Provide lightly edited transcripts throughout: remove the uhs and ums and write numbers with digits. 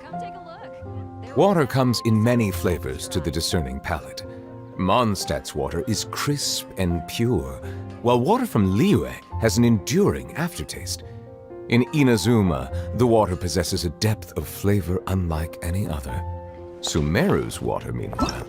Come take a look. Water comes in many flavors to the discerning palate. Mondstadt's water is crisp and pure, while water from Liyue has an enduring aftertaste. In Inazuma, the water possesses a depth of flavor unlike any other. Sumeru's water, meanwhile,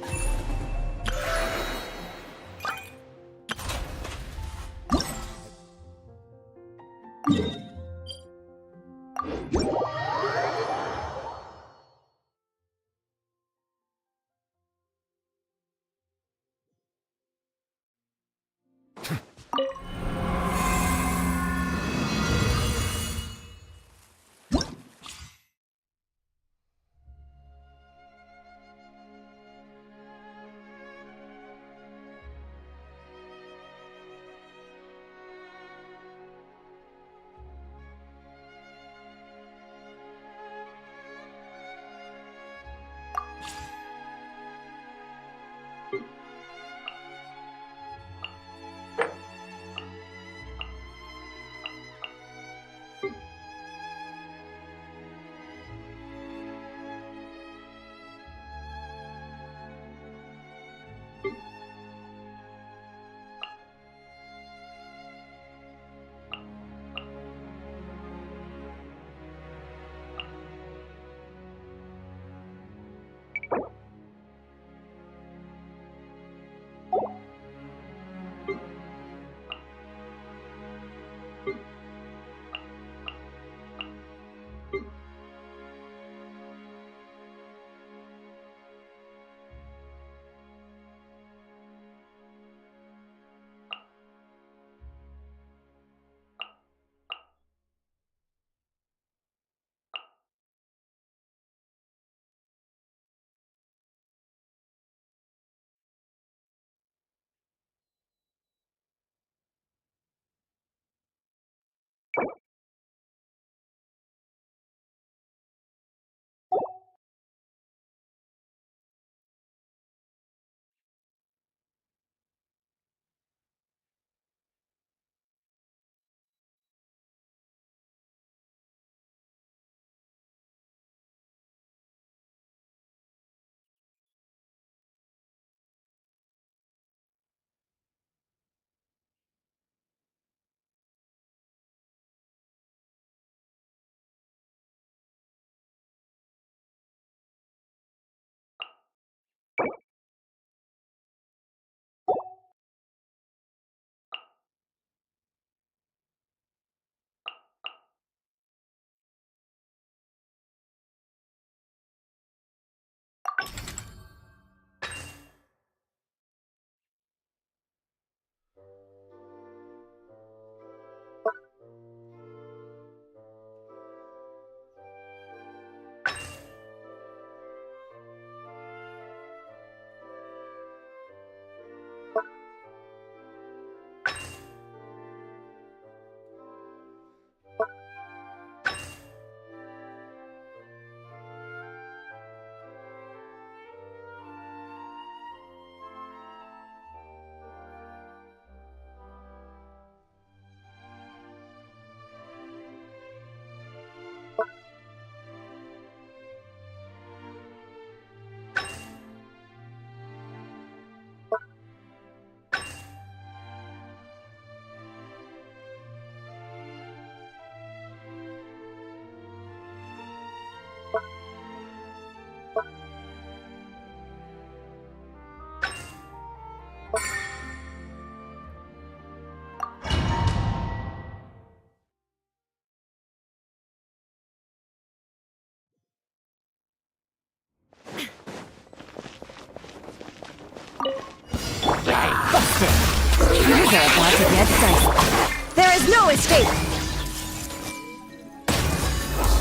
Things are about to get dicey. There is no escape!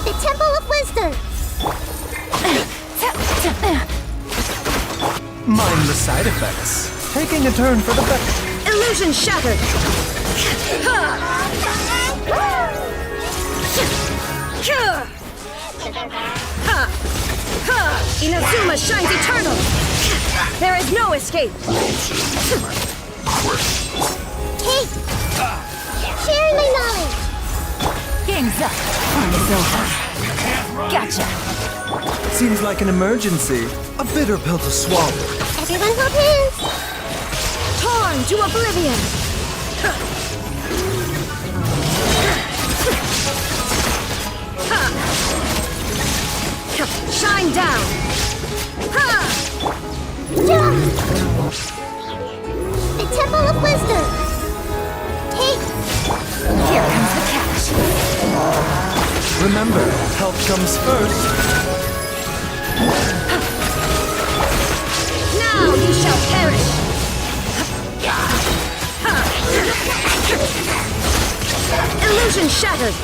The Temple of Wisdom! Mind the side effects. Taking a turn for the better. Illusion shattered! Inazuma shines eternal! There is no escape! Hey! Share my knowledge! Game's up! Fun is over! Gotcha! Seems like an emergency. A bitter pill to swallow. Everyone hold hands. Torn to oblivion! Shine down! The Temple of Wisdom. Take. Here comes the catch. Remember, health comes first. Now you shall perish! Illusion shattered!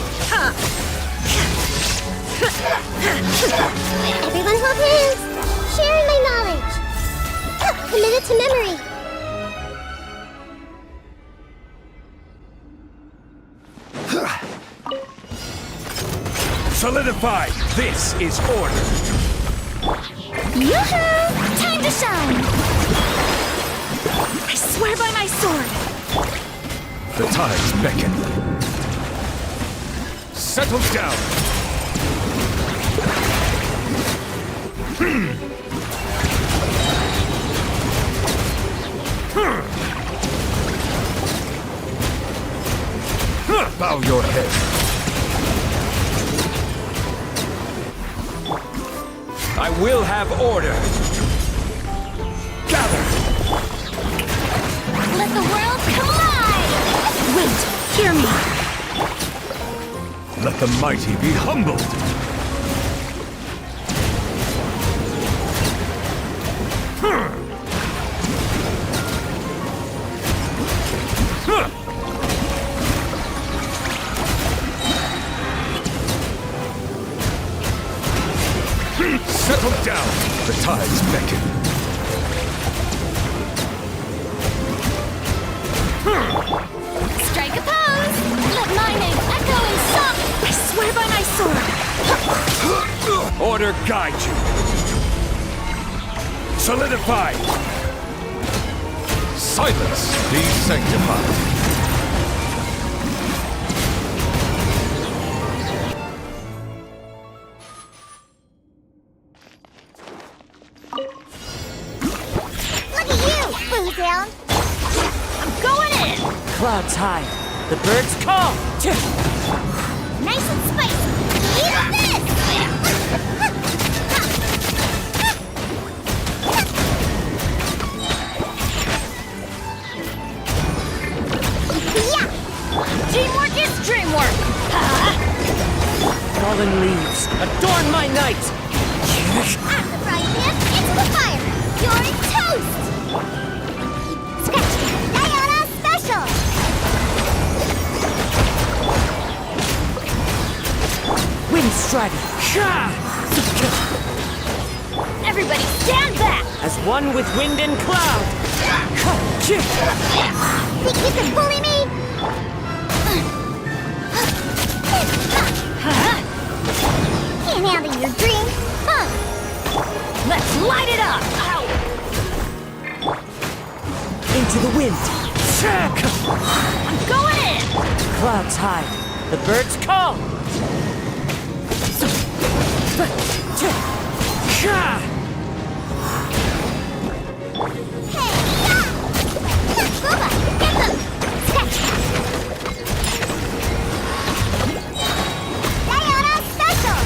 Everyone hold hands. Sharing my knowledge. Committed to memory. Solidify! This is order! Yoo-hoo! Time to shine. I swear by my sword! The tides beckon. Settle down! Bow your head. I will have order. Gather! Let the world collide. Wait! Hear me! Let the mighty be humbled. Settle down! The tides beckon. Strike a pose. Let my name echo in song. I swear by my sword! Order guide you. Solidify! Silence be sanctified. Look at you, Boo Down. I'm going in! Clouds high. The birds call! Nice and spicy. Eat this. Yeah. Teamwork is dreamwork! Fallen leaves, adorn my night! Out the frying pan, into the fire. You're toast. Scratch. Diana special. Wind strider! Everybody stand back! As one with wind and cloud! Think you can bully me? Can't handle your dream. Huh. Let's light it up! Into the wind! I'm going in! Clouds high. The birds call! Hey, yeah. Booba, get them. Scratch. Diana special.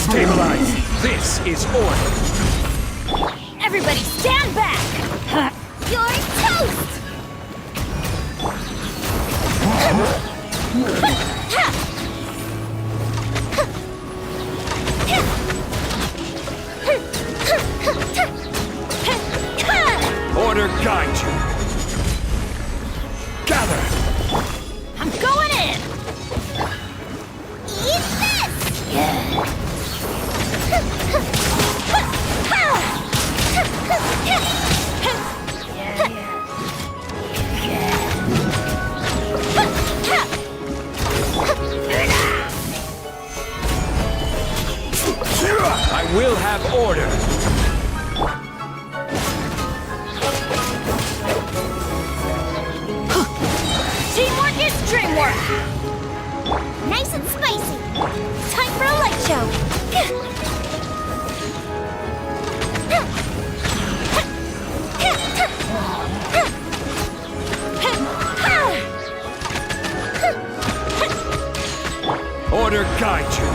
Stabilize! This is order! Everybody stand back! You're toast! Order guide you! Gather! I'm going in! Eat this! I will have order! Teamwork is dreamwork! Nice and spicy! Time for a light show! Order guide you!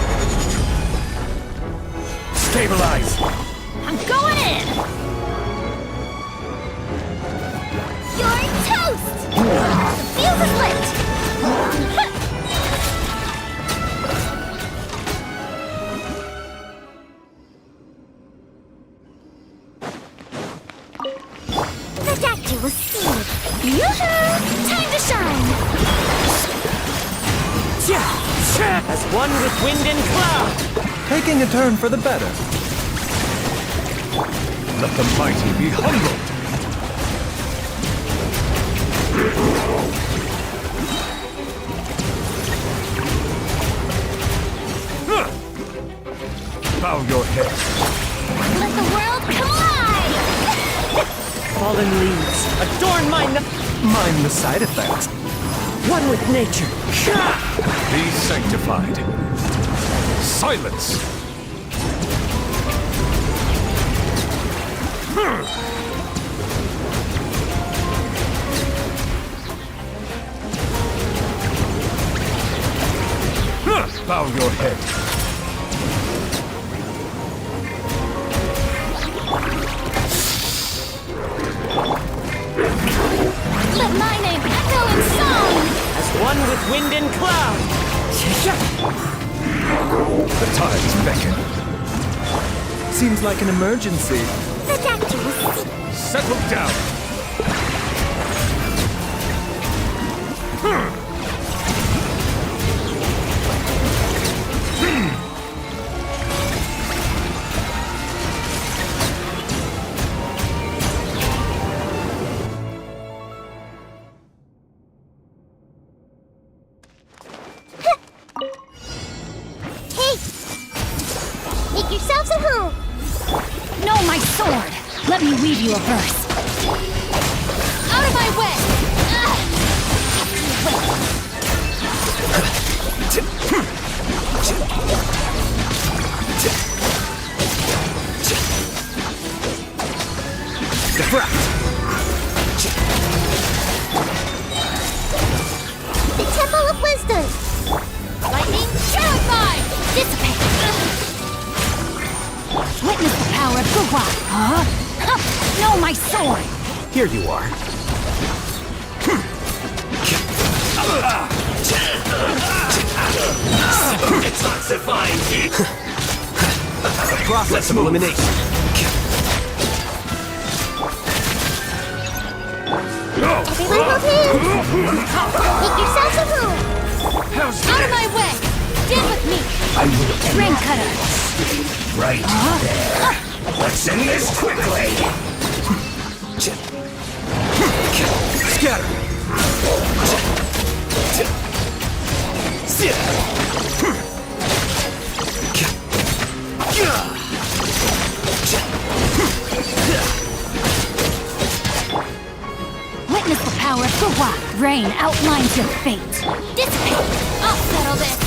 Stabilize! I'm going in! You're toast! The fuse is lit! The dactyl was sealed. Yoo-hoo! Time to shine! As one with wind and cloud. Taking a turn for the better. Let the mighty be humbled! Bow your head. Let the world collide! Fallen leaves. Adorn my Mind the side effects. one with nature. Be sanctified. Silence! Bow your head. Let my name echo in song! As one with wind and cloud. The tides beckon. Seems like an emergency. The dactyl was sealed. Settle down. Hey! Make yourselves at home! No, my sword! Let me weave you a verse. Out of my way! The Temple of Wisdom! Lightning, terrified! Dissipate! Witness the power of Gugwa! Huh? No, my sword! Here you are. The process of elimination. Everyone move in! Make yourselves at home! How's Out of my way! Stand with me! I will Ring cutter! right there. Let's end this quickly. Scatter. Witness the power of Gugwa! Rain outlines your fate! Dissipate! I'll settle this!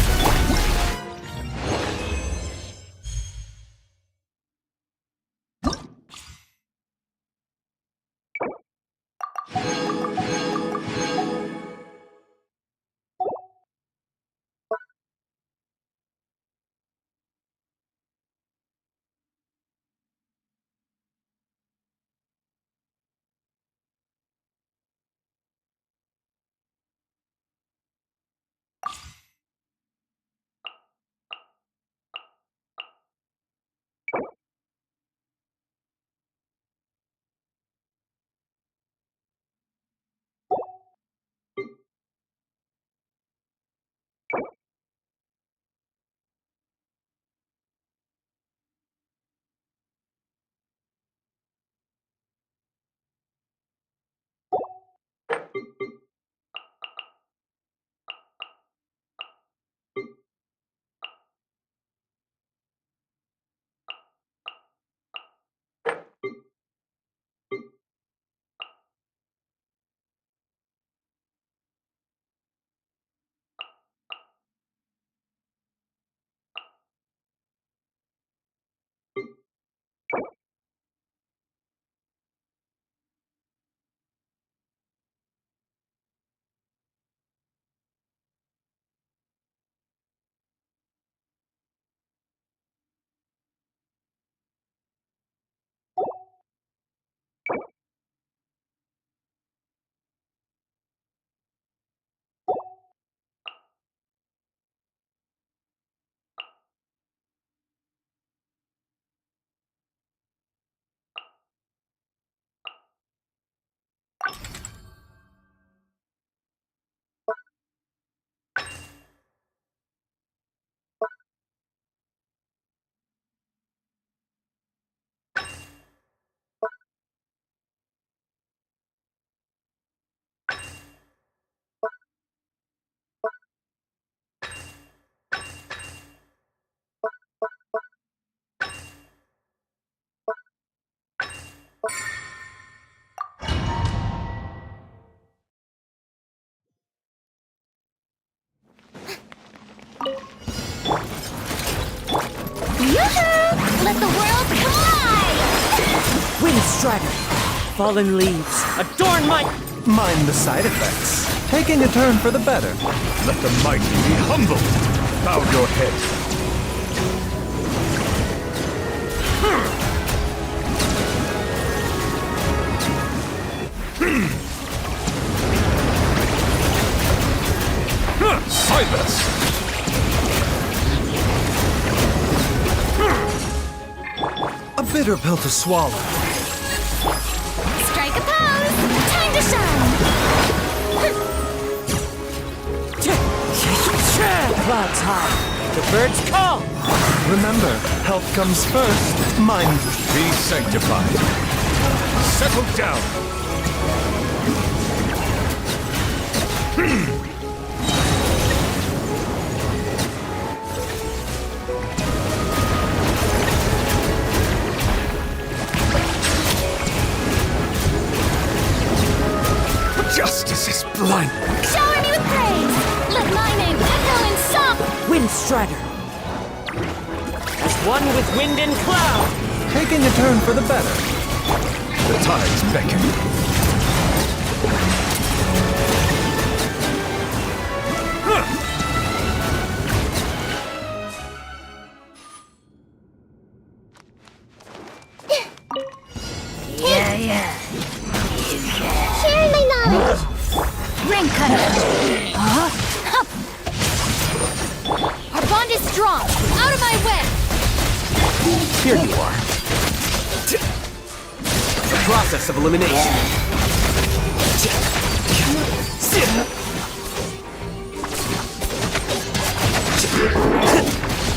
Yoo-hoo! Let the world collide! Wind strider. Fallen leaves. Adorn my... Mind the side effects. Taking a turn for the better. Let the mighty be humbled. Bow your head. Silence! A bitter pill to swallow. Strike a pose! Time to shine! Clouds high. The birds call. Remember, health comes first. Mind. Be sanctified. Settle down. Justice is blind. Shower me with praise! Let my name echo in song! Wind strider. As one with wind and cloud. Taking a turn for the better. The tides beckon. Sharing my knowledge! Ring cutter! Our bond is strong! Out of my way! Here you are. The process of elimination.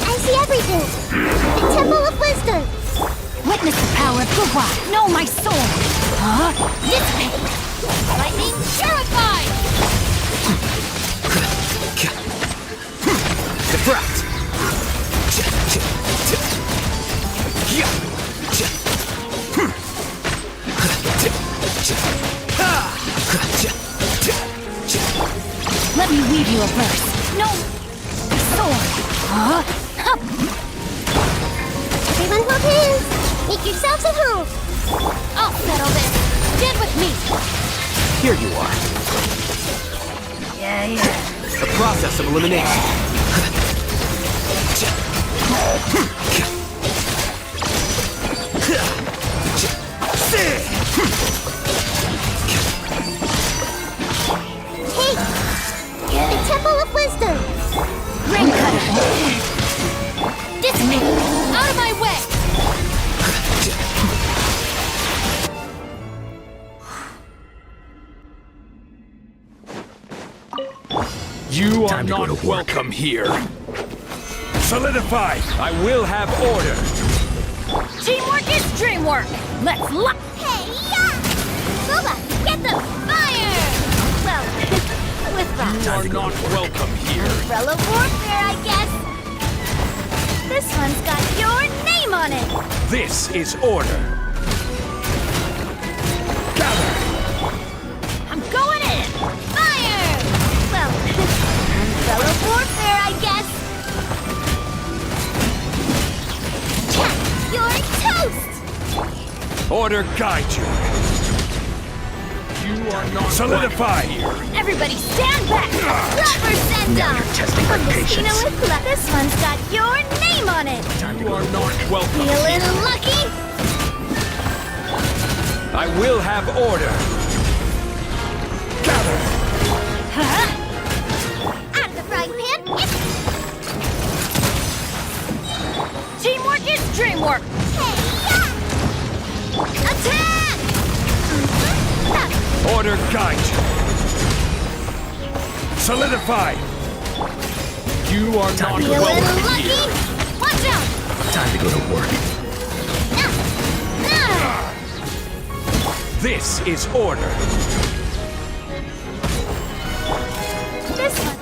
I see everything! The Temple of Wisdom! Witness the power of Gugwa! Know my sword! Dissipate! Lightning purified! Diffract. Let me weave you a verse. No! Sword! Everyone hold hands! Make yourselves at home! I'll settle this! Get with me! Here you are. The process of elimination. Take! The Temple of Wisdom! Ring cutter! Dissipate! Out of my way! You are not welcome here. Solidify! I will have order. Teamwork is dreamwork! Let's lock! Hey, yeah! Boba, get the fire! Well, with that. You are not welcome here. Umbrella warfare, I guess! This one's got your name on it! This is order. Gather! I'm going in! Fire! Well, umbrella warfare, I guess! Check! You're toast! Order guide you. You are not solidify here. Everybody stand back! Rubber send up! testing my patience. This one's got your name on it! You are not welcome. Feeling lucky? I will have order. Gather! Huh? Out of the frying pan! Teamwork is dreamwork! Hey, yeah! Attack! Order guide you. Solidify! You are not Feeling welcome lucky? here. Watch out! Time to go to work. This is order. This one.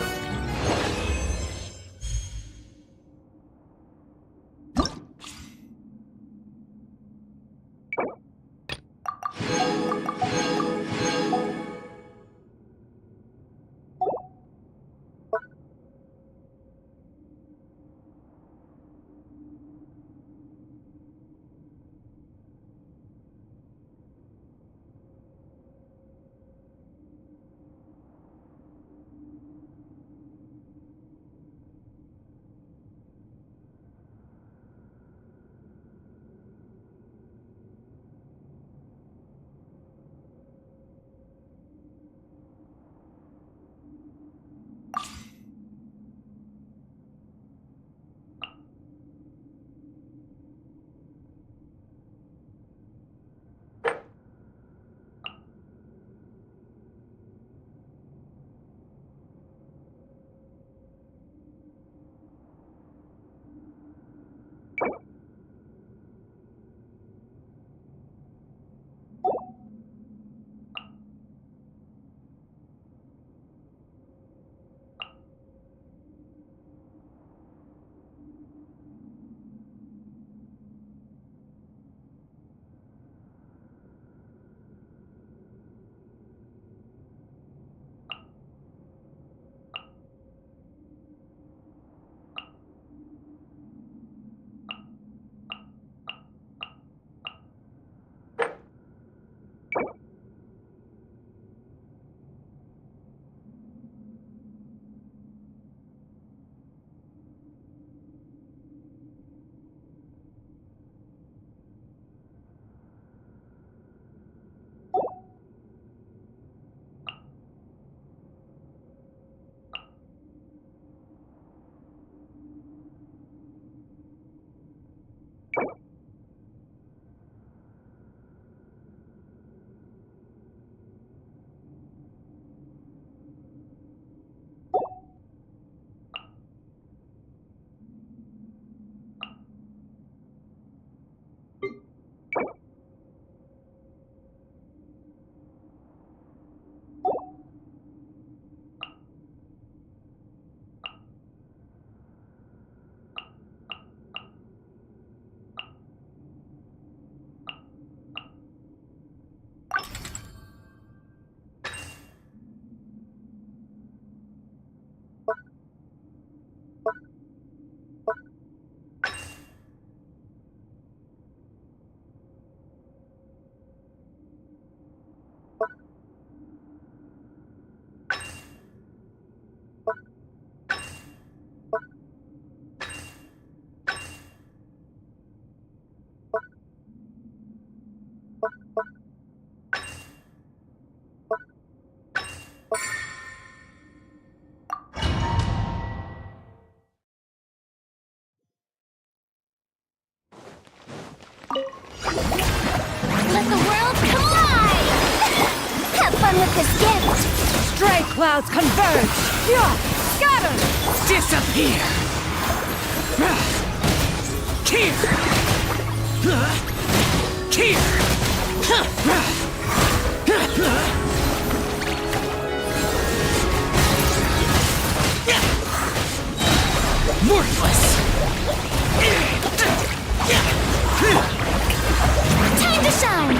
Let the world collide! Have fun with this gift! Stray clouds converge! Yeah! Scatter! Disappear! Here! Worthless! Time to shine!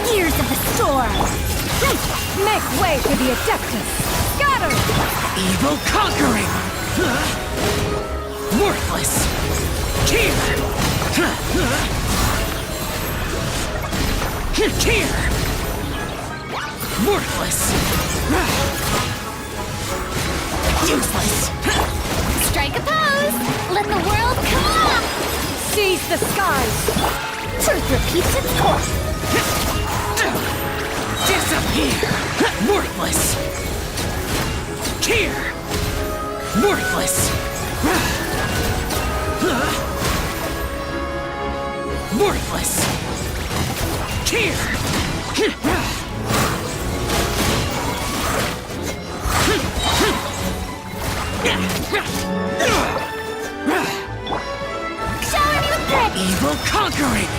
Gears of the storm! Make way for the Adeptus! Scatter! Evil conquering! Worthless! Here! Here! Worthless! Useless! Strike a pose! Let the world come up! Seize the skies! Truth repeats its course! Disappear! Worthless! Here! Worthless! Worthless! Here! Shower me with praise! Evil conquering!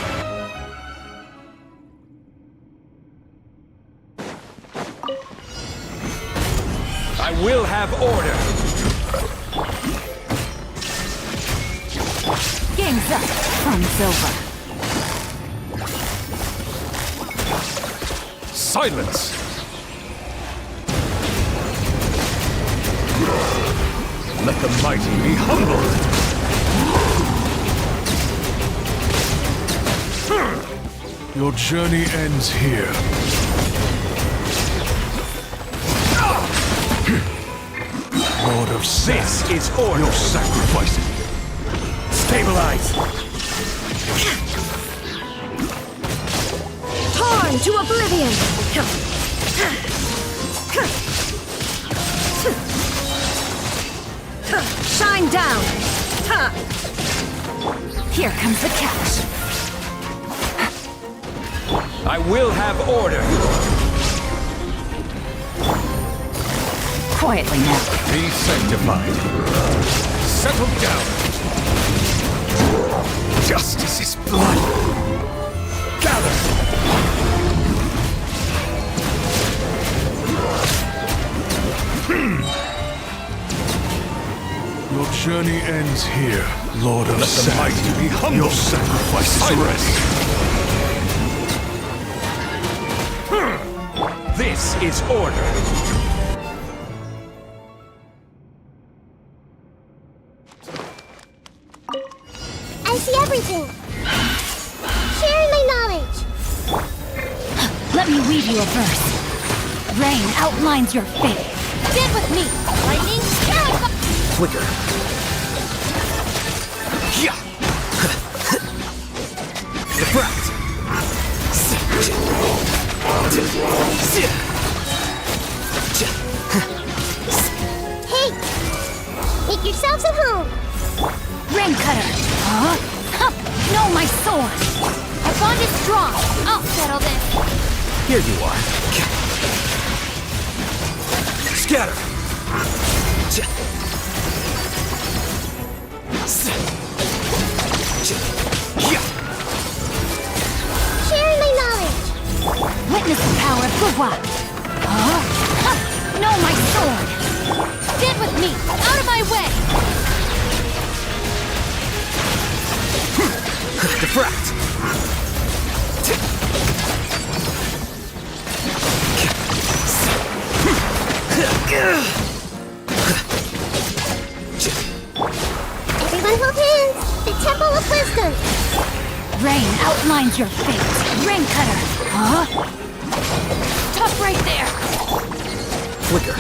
I will have order. Game's up! Fun's over! Silence! Let the mighty be humbled! Your journey ends here. Lord of Sand. This is order! Your sacrifice. Stabilize! Torn to oblivion! Shine down! Here comes the catch! I will have order! Quietly now. Be sanctified! Settle down! Justice is blood! Gather! Your journey ends here, Lord of Let the Sand. mighty be humbled! Your sacrifice is ready. This is order! I see everything! Sharing my knowledge! Let me weave you a verse. Rain outlines your fate. Stand with me! Lightning, carry Flicker. Yeah. Diffract. Hey! Make yourselves at home! Rain cutter! Huh? No, my sword! Our bond is strong! I'll settle this! Here you are. Scatter. Sharing my knowledge! Witness the power of Gugwa! Huh? No, my sword! Stand with me! Out of my way! Diffract. Everyone hold hands! The Temple of Wisdom! Rain outlines your fate. Rain cutter! Huh? Tough right there! Flicker.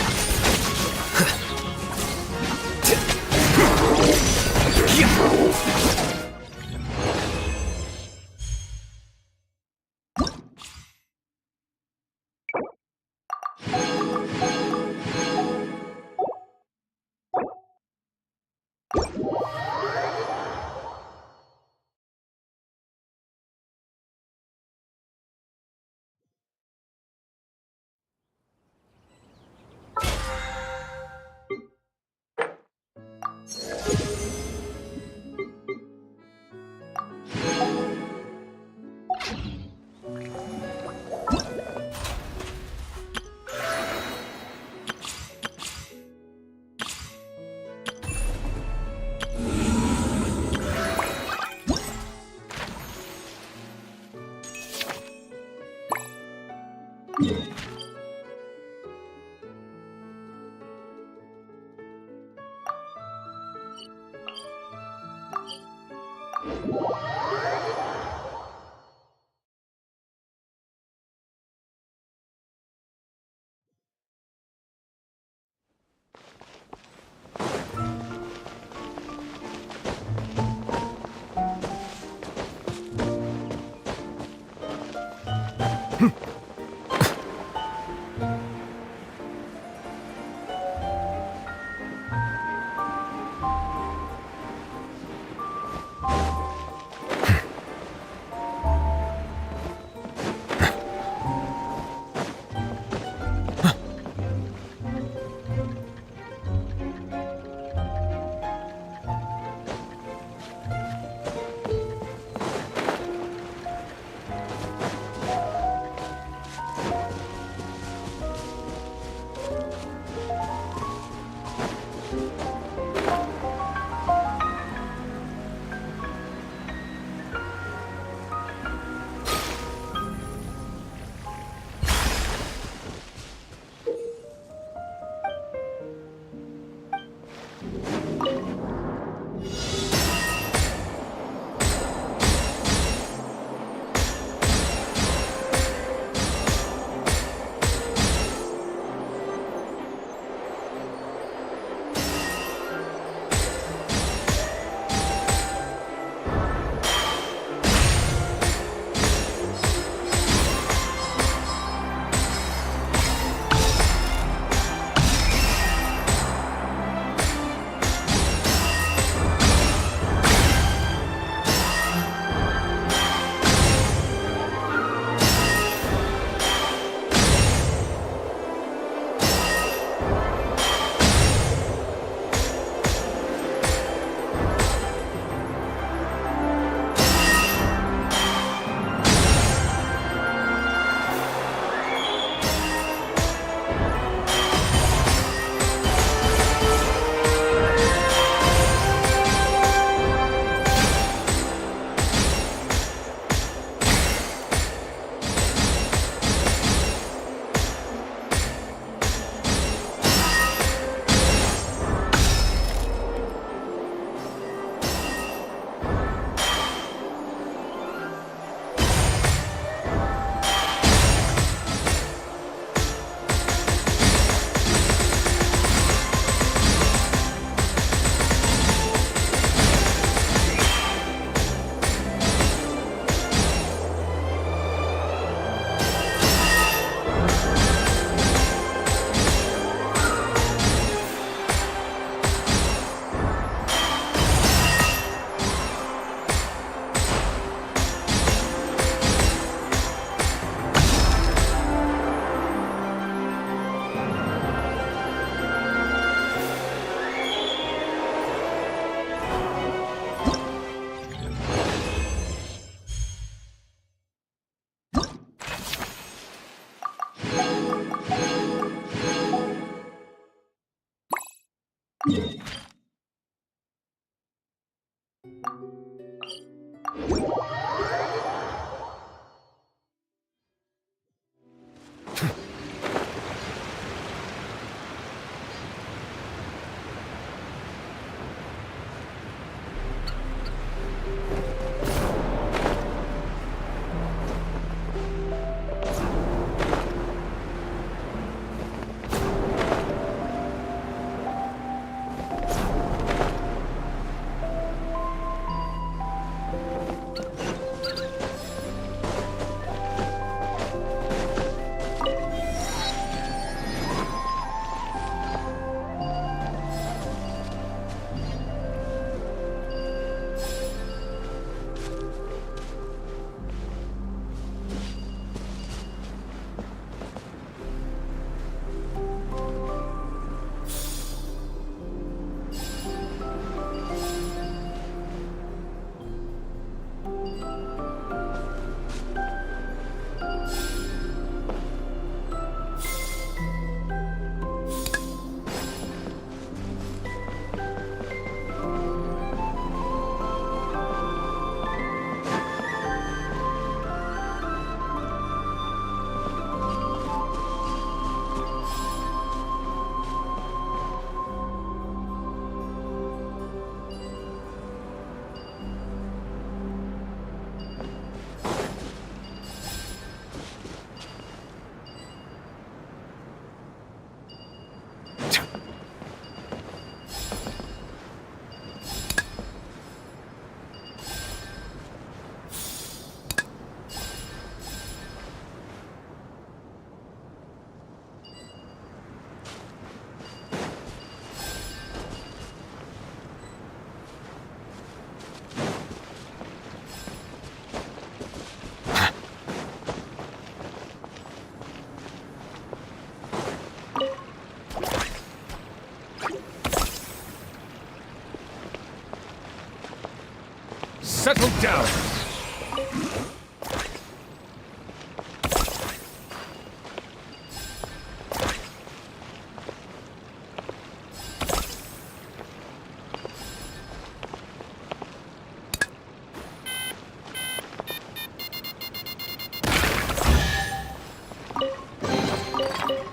settle down.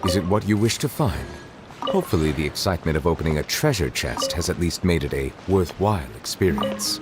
Is it what you wish to find? Hopefully the excitement of opening a treasure chest has at least made it a worthwhile experience.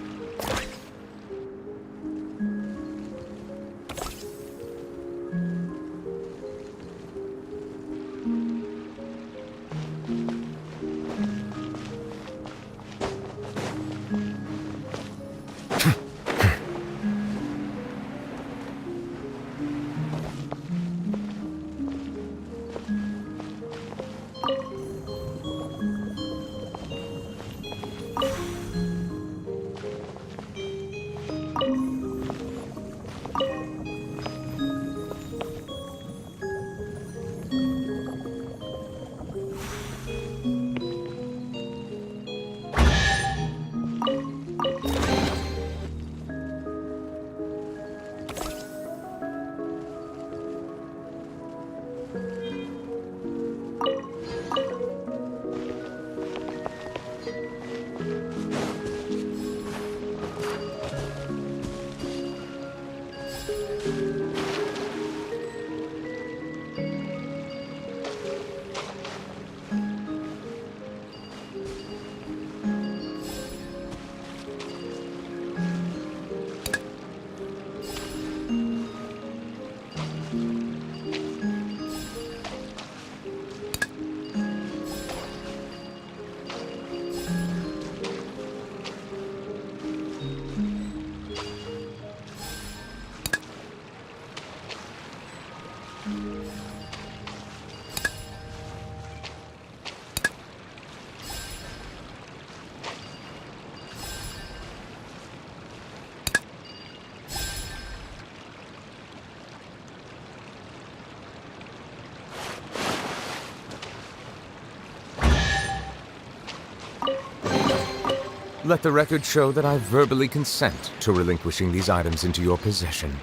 Let the record show that I verbally consent to relinquishing these items into your possession.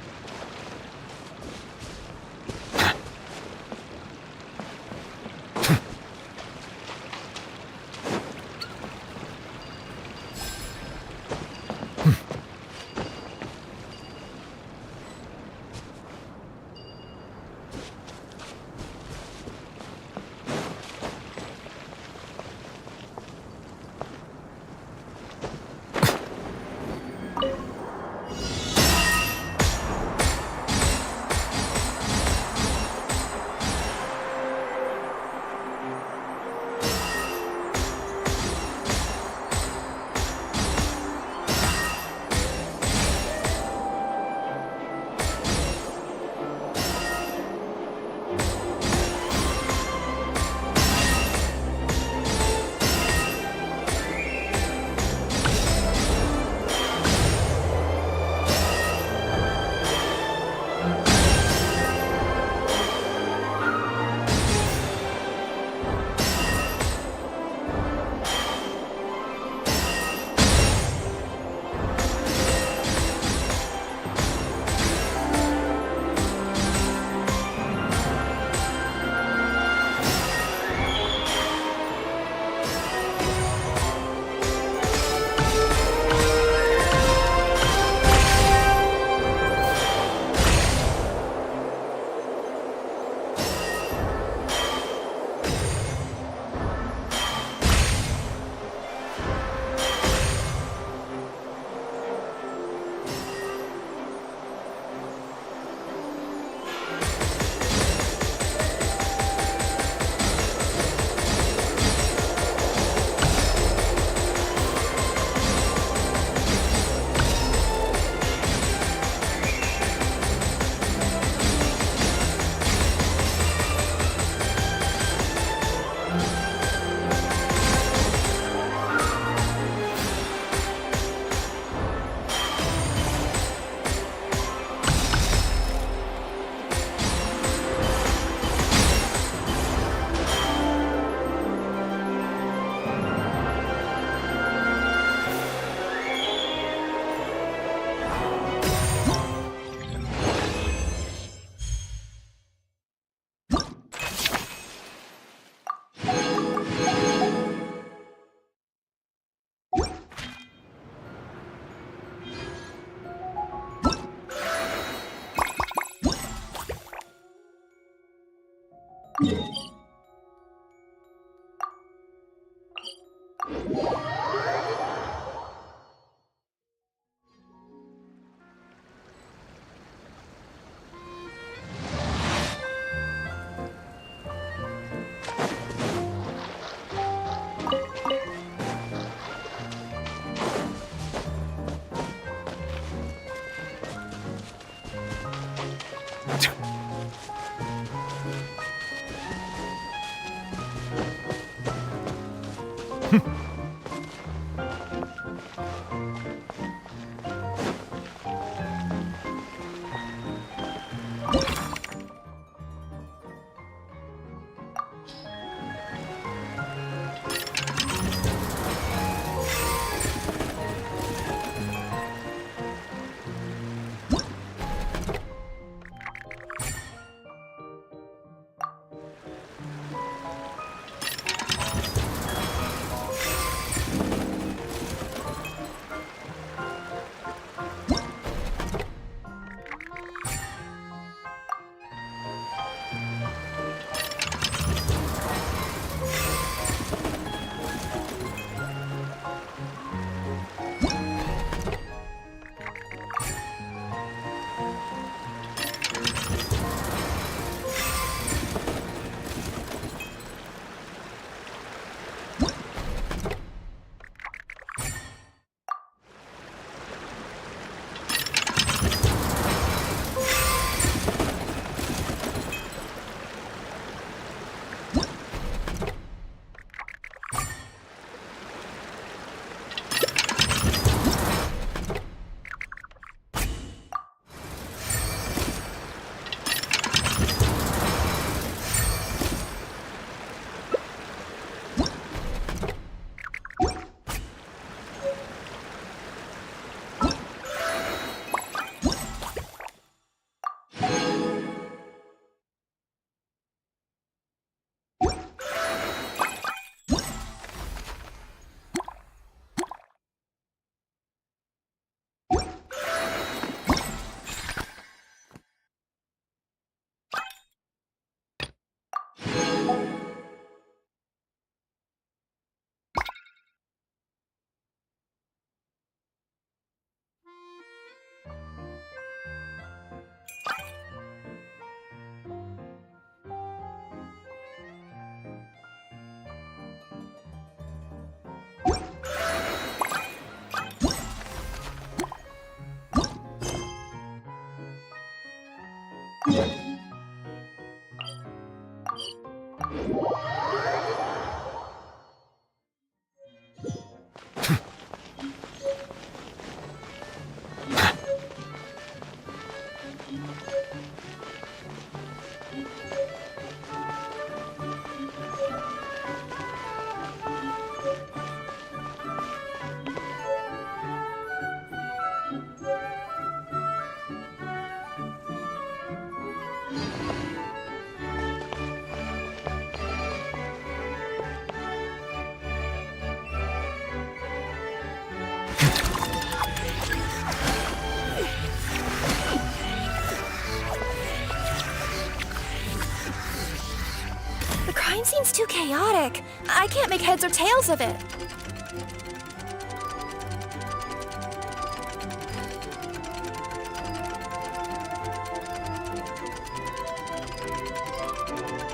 Crime scene's too chaotic. I can't make heads or tails of it.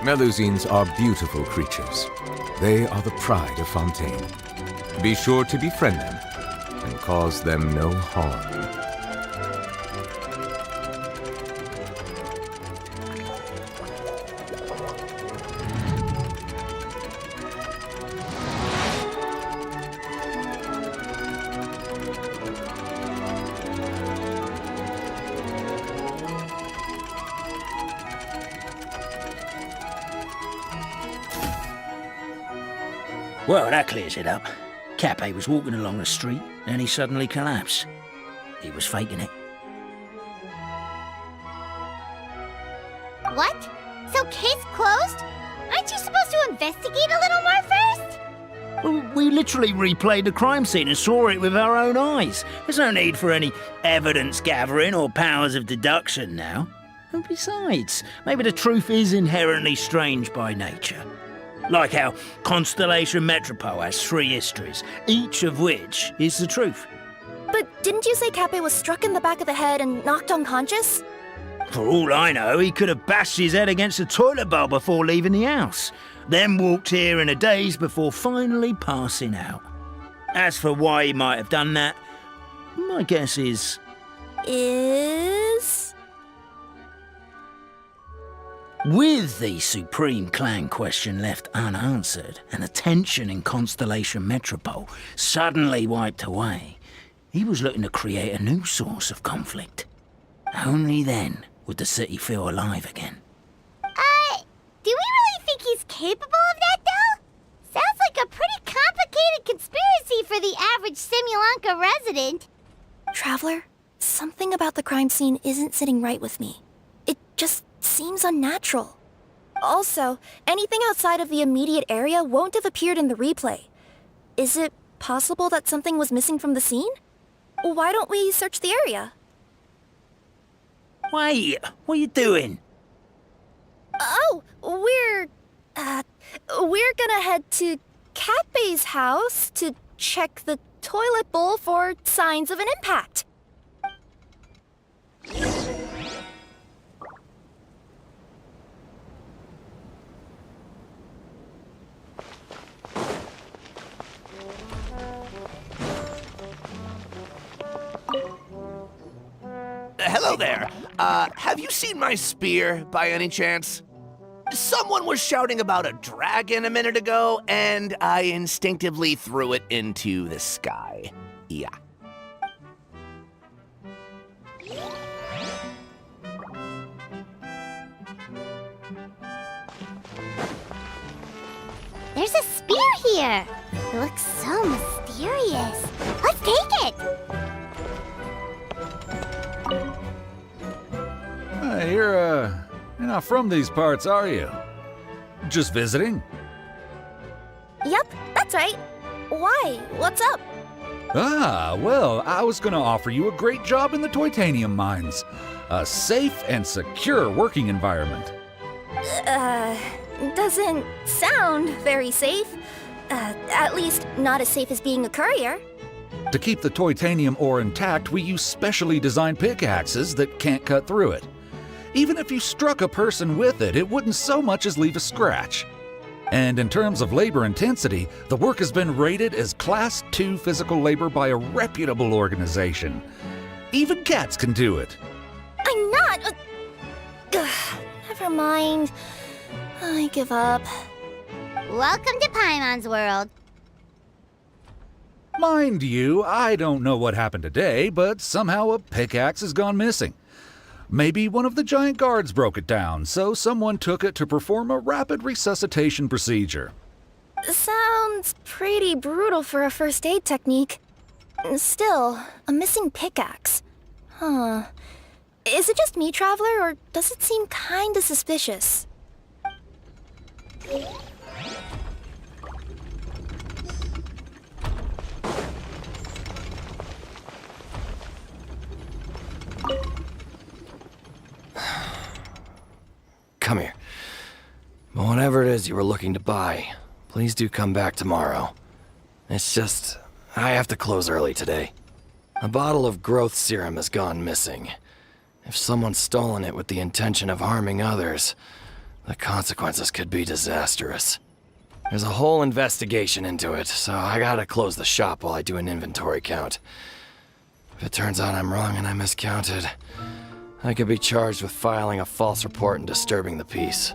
Melusines are beautiful creatures. They are the pride of Fontaine. Be sure to befriend them and cause them no harm. Well, that clears it up. Cappe was walking along the street, and he suddenly collapsed. He was faking it. What? So case closed? Aren't you supposed to investigate a little more first? Well, we literally replayed the crime scene and saw it with our own eyes. There's no need for any evidence gathering or powers of deduction now. And besides, maybe the truth is inherently strange by nature. Like how Constellation Metropole has 3 histories, each of which is the truth. But didn't you say Cappe was struck in the back of the head and knocked unconscious? For all I know, he could have bashed his head against a toilet bowl before leaving the house, then walked here in a daze before finally passing out. As for why he might have done that, my guess is... With the Supreme Clan question left unanswered and the tension in Constellation Metropole suddenly wiped away, he was looking to create a new source of conflict. Only then would the city feel alive again. Do we really think he's capable of that, though? Sounds like a pretty complicated conspiracy for the average Simulanka resident. Traveler, something about the crime scene isn't sitting right with me. It just seems unnatural. Also, anything outside of the immediate area won't have appeared in the replay. Is it possible that something was missing from the scene? Why don't we search the area? Wait, what are you doing? Oh, we're gonna head to Catbay's house to check the toilet bowl for signs of an impact. Hello there. Have you seen my spear by any chance? Someone was shouting about a dragon a minute ago, and I instinctively threw it into the sky. Yeah. There's a spear here. It looks so mysterious. Let's take it. You're not from these parts, are you? Just visiting? Yep, that's right. Why? What's up? Ah, well, I was gonna offer you a great job in the Titanium mines. A safe and secure working environment. Doesn't sound very safe. At least not as safe as being a courier. To keep the titanium ore intact, we use specially designed pickaxes that can't cut through it. Even if you struck a person with it, it wouldn't so much as leave a scratch. And in terms of labor intensity, the work has been rated as Class 2 physical labor by a reputable organization. Even cats can do it. I'm not. Never mind. I give up. Welcome to Paimon's world. Mind you, I don't know what happened today, but somehow a pickaxe has gone missing. Maybe one of the giant guards broke it down, so someone took it to perform a rapid resuscitation procedure. Sounds pretty brutal for a first aid technique. Still, a missing pickaxe. Huh. Is it just me, Traveler, or does it seem kinda suspicious? Come here. Whatever it is you were looking to buy, please do come back tomorrow. It's just, I have to close early today. A bottle of growth serum has gone missing. If someone's stolen it with the intention of harming others, the consequences could be disastrous. There's a whole investigation into it, so I gotta close the shop while I do an inventory count. If it turns out I'm wrong and I miscounted, I could be charged with filing a false report and disturbing the peace.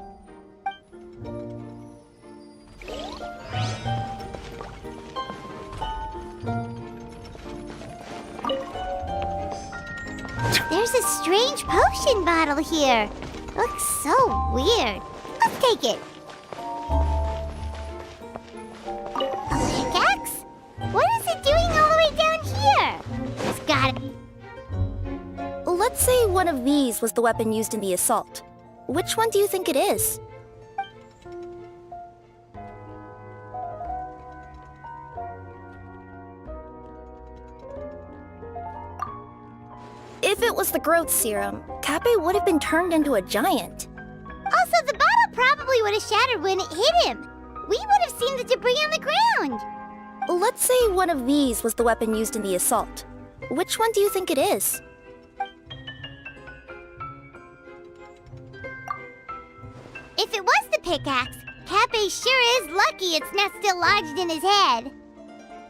There's a strange potion bottle here. Looks so weird. Let's take it. A pickaxe? What is it doing all the way down here? It's gotta be... Let's say one of these was the weapon used in the assault. Which one do you think it is? If it was the growth serum, Kappe would have been turned into a giant. Also, the bottle probably would have shattered when it hit him. We would have seen the debris on the ground. Let's say one of these was the weapon used in the assault. Which one do you think it is? If it was the pickaxe, Kappe sure is lucky it's not still lodged in his head.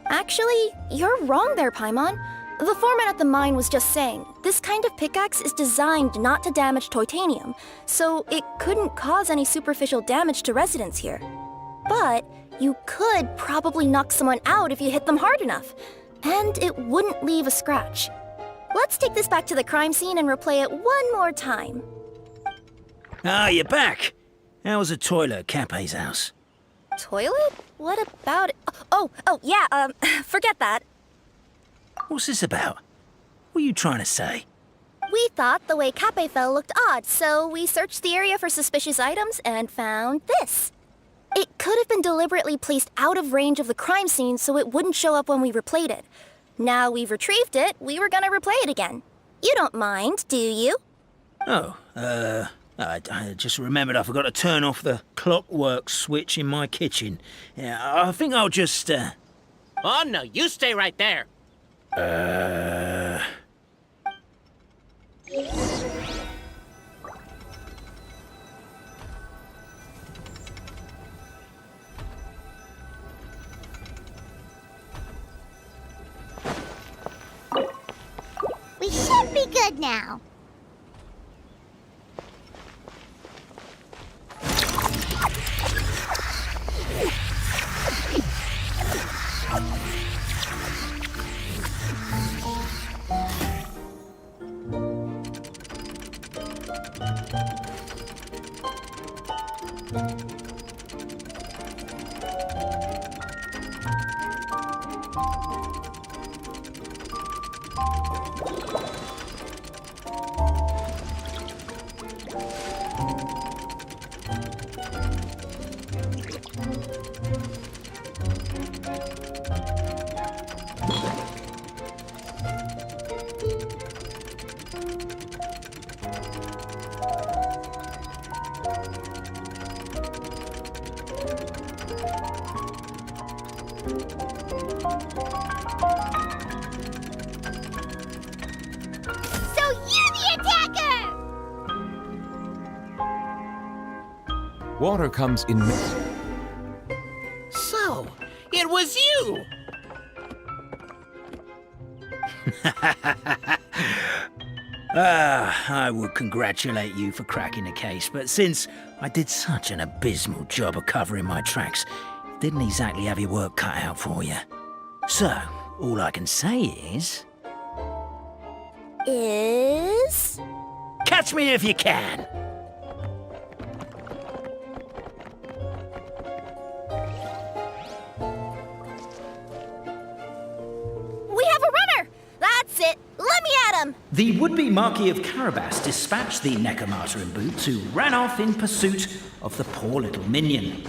Actually, you're wrong there, Paimon. The foreman at the mine was just saying, this kind of pickaxe is designed not to damage titanium, so it couldn't cause any superficial damage to residents here. But you could probably knock someone out if you hit them hard enough, and it wouldn't leave a scratch. Let's take this back to the crime scene and replay it one more time. Ah, you're back. How was the toilet at Cape's house? Toilet? What about it? Oh, yeah, forget that. What's this about? What are you trying to say? We thought the way Cape fell looked odd, so we searched the area for suspicious items and found this. It could have been deliberately placed out of range of the crime scene so it wouldn't show up when we replayed it. Now we've retrieved it, we were gonna replay it again. You don't mind, do you? Oh, I just remembered I forgot to turn off the clockwork switch in my kitchen. Yeah, I think I'll just, Oh, no, you stay right there. We should be good now. So you're the attacker! Water comes in. So, it was you! I would congratulate you for cracking the case, but since I did such an abysmal job of covering my tracks, didn't exactly have your work cut out for you. So, all I can say is... Catch me if you can! We have a runner! That's it! Let me at him! The would-be Marquis of Carabas dispatched the Necromancer in boots, who ran off in pursuit of the poor little minion.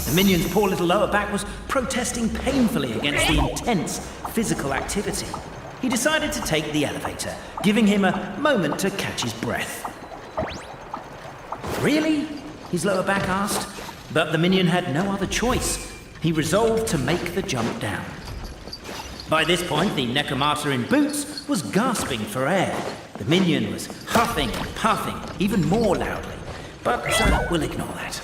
The minion's poor little lower back was protesting painfully against the intense physical activity. He decided to take the elevator, giving him a moment to catch his breath. Really? His lower back asked. But the minion had no other choice. He resolved to make the jump down. By this point, the Necromancer in boots was gasping for air. The minion was huffing and puffing, even more loudly. But we'll ignore that.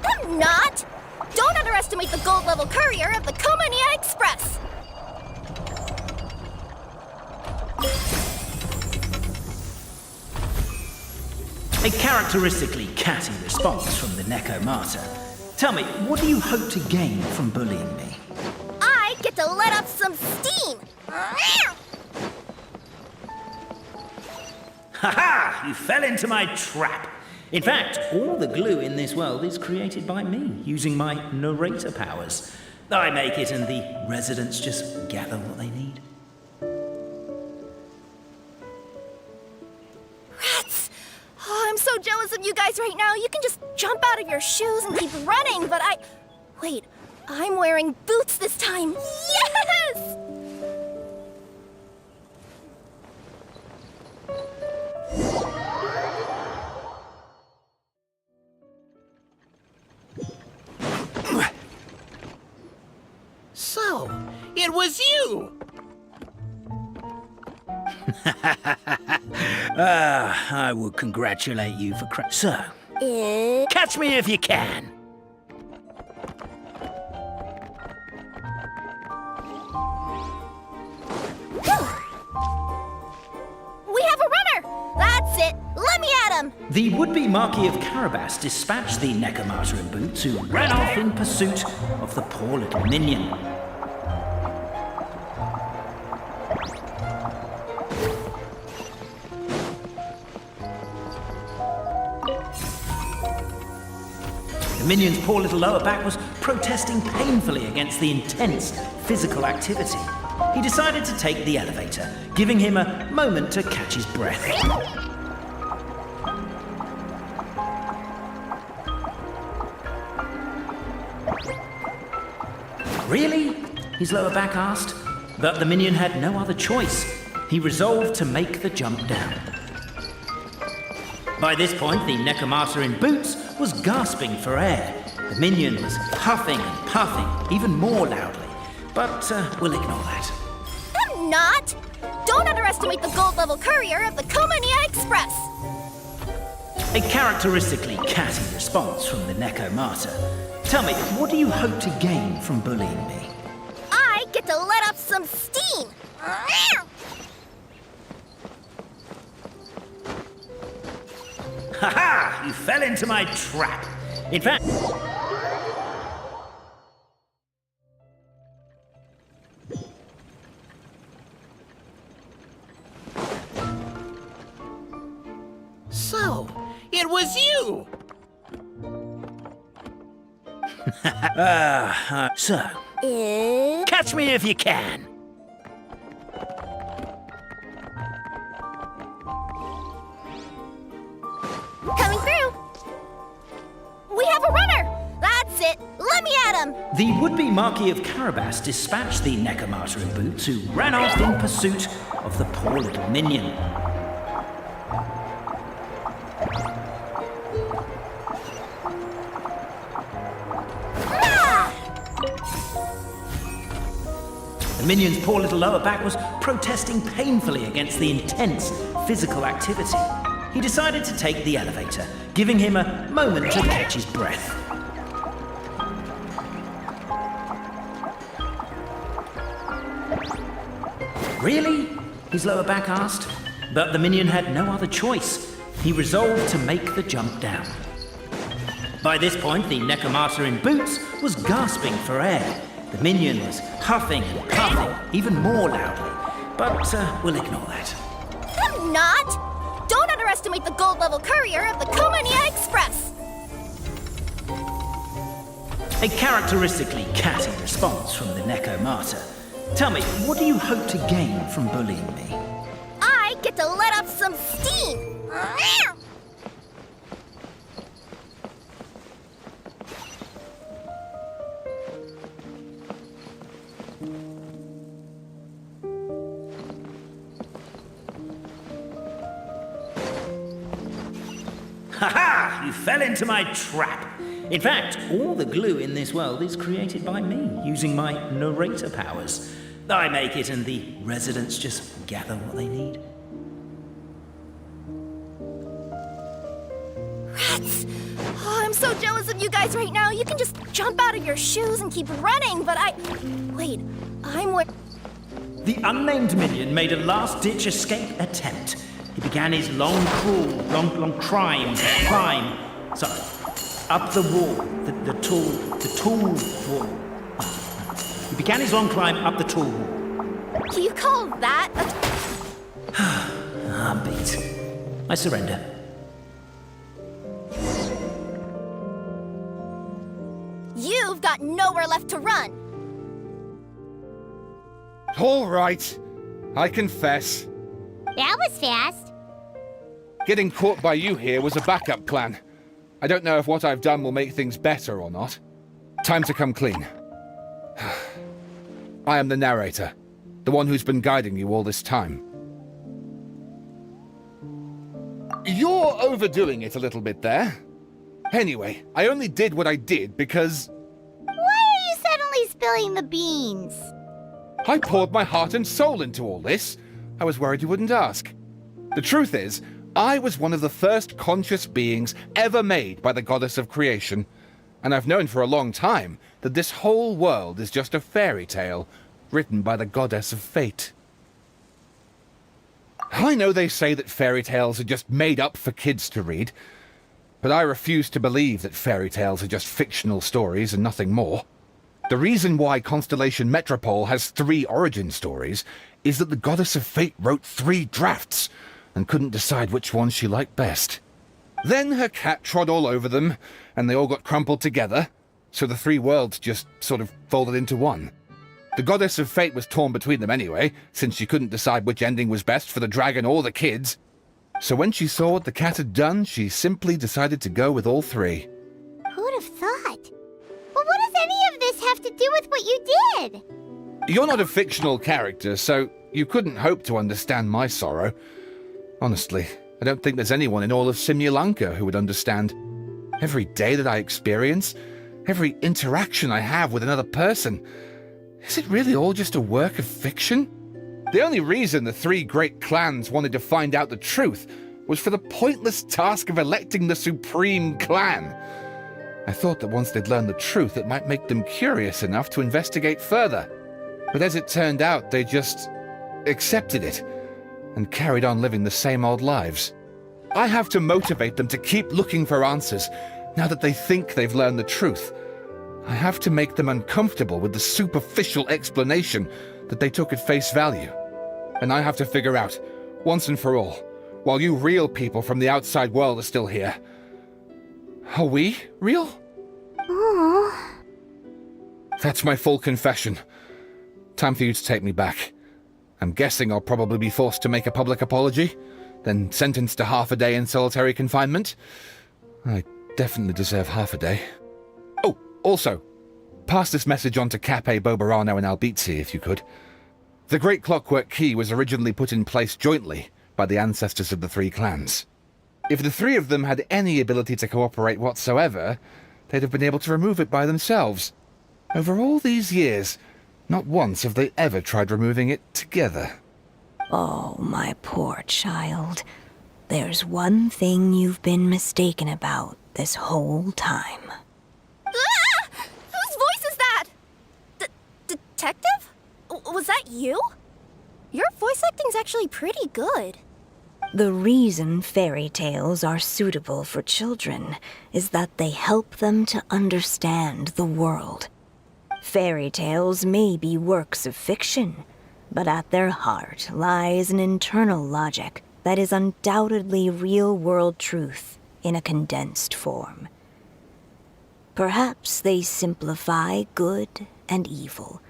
I'm not! Don't underestimate the gold-level courier of the Komania Express! A characteristically catty response from the Necromancer. Tell me, what do you hope to gain from bullying me? I get to let off some steam! Ha-ha! You fell into my trap! In fact, all the glue in this world is created by me, using my narrator powers. I make it and the residents just gather what they need. Rats! Oh, I'm so jealous of you guys right now. You can just jump out of your shoes and keep running, but Wait, I'm wearing boots this time. Yes! It was you! I will congratulate you for So, catch me if you can. We have a runner! That's it! Let me at him! The would-be Marquis of Carabas dispatched the Necromata in boots, who ran off in pursuit of the poor little minion. The minion's poor little lower back was protesting painfully against the intense physical activity. He decided to take the elevator, giving him a moment to catch his breath. Really? His lower back asked. But the minion had no other choice. He resolved to make the jump down. By this point, the Necromata in boots was gasping for air. The minion was huffing and puffing, even more loudly. But we'll ignore that. I'm not! Don't underestimate the gold-level courier of the Komania Express! A characteristically catty response from the Necromata. Tell me, what do you hope to gain from bullying me? I get to let off some steam! Ha-ha! You fell into my trap. In fact... So, it was you! So, catch me if you can. Coming through! We have a runner! That's it! Let me at him! The would-be Marquis of Carabas dispatched the Necromata in boots, who ran off in pursuit of the poor little minion. The minion's poor little lower back was protesting painfully against the intense physical activity. He decided to take the elevator, giving him a moment to catch his breath. Really? His lower back asked. But the minion had no other choice. He resolved to make the jump down. By this point, the Necromata in boots was gasping for air. The minion was huffing and puffing, even more loudly. But we'll ignore that. I'm not! Don't underestimate the gold-level courier of the Komania Express! A characteristically catty response from the Necromata. Tell me, what do you hope to gain from bullying me? I get to let off some steam! Ha-ha! You fell into my trap. In fact, all the glue in this world is created by me, using my narrator powers. I make it and the residents just gather what they need. Rats! Oh, I'm so jealous of you guys right now. You can just jump out of your shoes and keep running, but Wait, I'm what... The unnamed minion made a last-ditch escape attempt. He began his long climb. Sorry, up the wall, the tall wall. He began his long climb up the tall wall. Do you call that I'm beat. I surrender. You've got nowhere left to run. All right, I confess. That was fast. Getting caught by you here was a backup plan. I don't know if what I've done will make things better or not. Time to come clean. I am the narrator, the one who's been guiding you all this time. You're overdoing it a little bit there. Anyway, I only did what I did because... Why are you suddenly spilling the beans? I poured my heart and soul into all this. I was worried you wouldn't ask. The truth is, I was one of the first conscious beings ever made by the goddess of creation, and I've known for a long time that this whole world is just a fairy tale written by the goddess of fate. I know they say that fairy tales are just made up for kids to read, but I refuse to believe that fairy tales are just fictional stories and nothing more. The reason why Constellation Metropole has 3 origin stories is that the Goddess of Fate wrote 3 drafts and couldn't decide which one she liked best. Then her cat trod all over them, and they all got crumpled together, so the 3 worlds just sort of folded into one. The Goddess of Fate was torn between them anyway, since she couldn't decide which ending was best for the dragon or the kids. So when she saw what the cat had done, she simply decided to go with all 3. Who'd have thought? Well, what does any of this have to do with what you did? You're not a fictional character, so you couldn't hope to understand my sorrow. Honestly, I don't think there's anyone in all of Simulanka who would understand. Every day that I experience, every interaction I have with another person, is it really all just a work of fiction? The only reason the 3 great clans wanted to find out the truth was for the pointless task of electing the supreme clan. I thought that once they'd learned the truth, it might make them curious enough to investigate further. But as it turned out, they just accepted it and carried on living the same old lives. I have to motivate them to keep looking for answers now that they think they've learned the truth. I have to make them uncomfortable with the superficial explanation that they took at face value. And I have to figure out, once and for all, while you real people from the outside world are still here, are we real? Aww. That's my full confession. Time for you to take me back. I'm guessing I'll probably be forced to make a public apology, then sentenced to half a day in solitary confinement. I definitely deserve half a day. Oh, also, pass this message on to Cape, Bobarano, and Albizzi, if you could. The Great Clockwork Key was originally put in place jointly by the ancestors of the 3 clans. If the 3 of them had any ability to cooperate whatsoever, they'd have been able to remove it by themselves. Over all these years, not once have they ever tried removing it together. Oh, my poor child. There's one thing you've been mistaken about this whole time. Ah! Whose voice is that? Detective? Was that you? Your voice acting's actually pretty good. The reason fairy tales are suitable for children is that they help them to understand the world. Fairy tales may be works of fiction, but at their heart lies an internal logic that is undoubtedly real-world truth in a condensed form. Perhaps they simplify good and evil,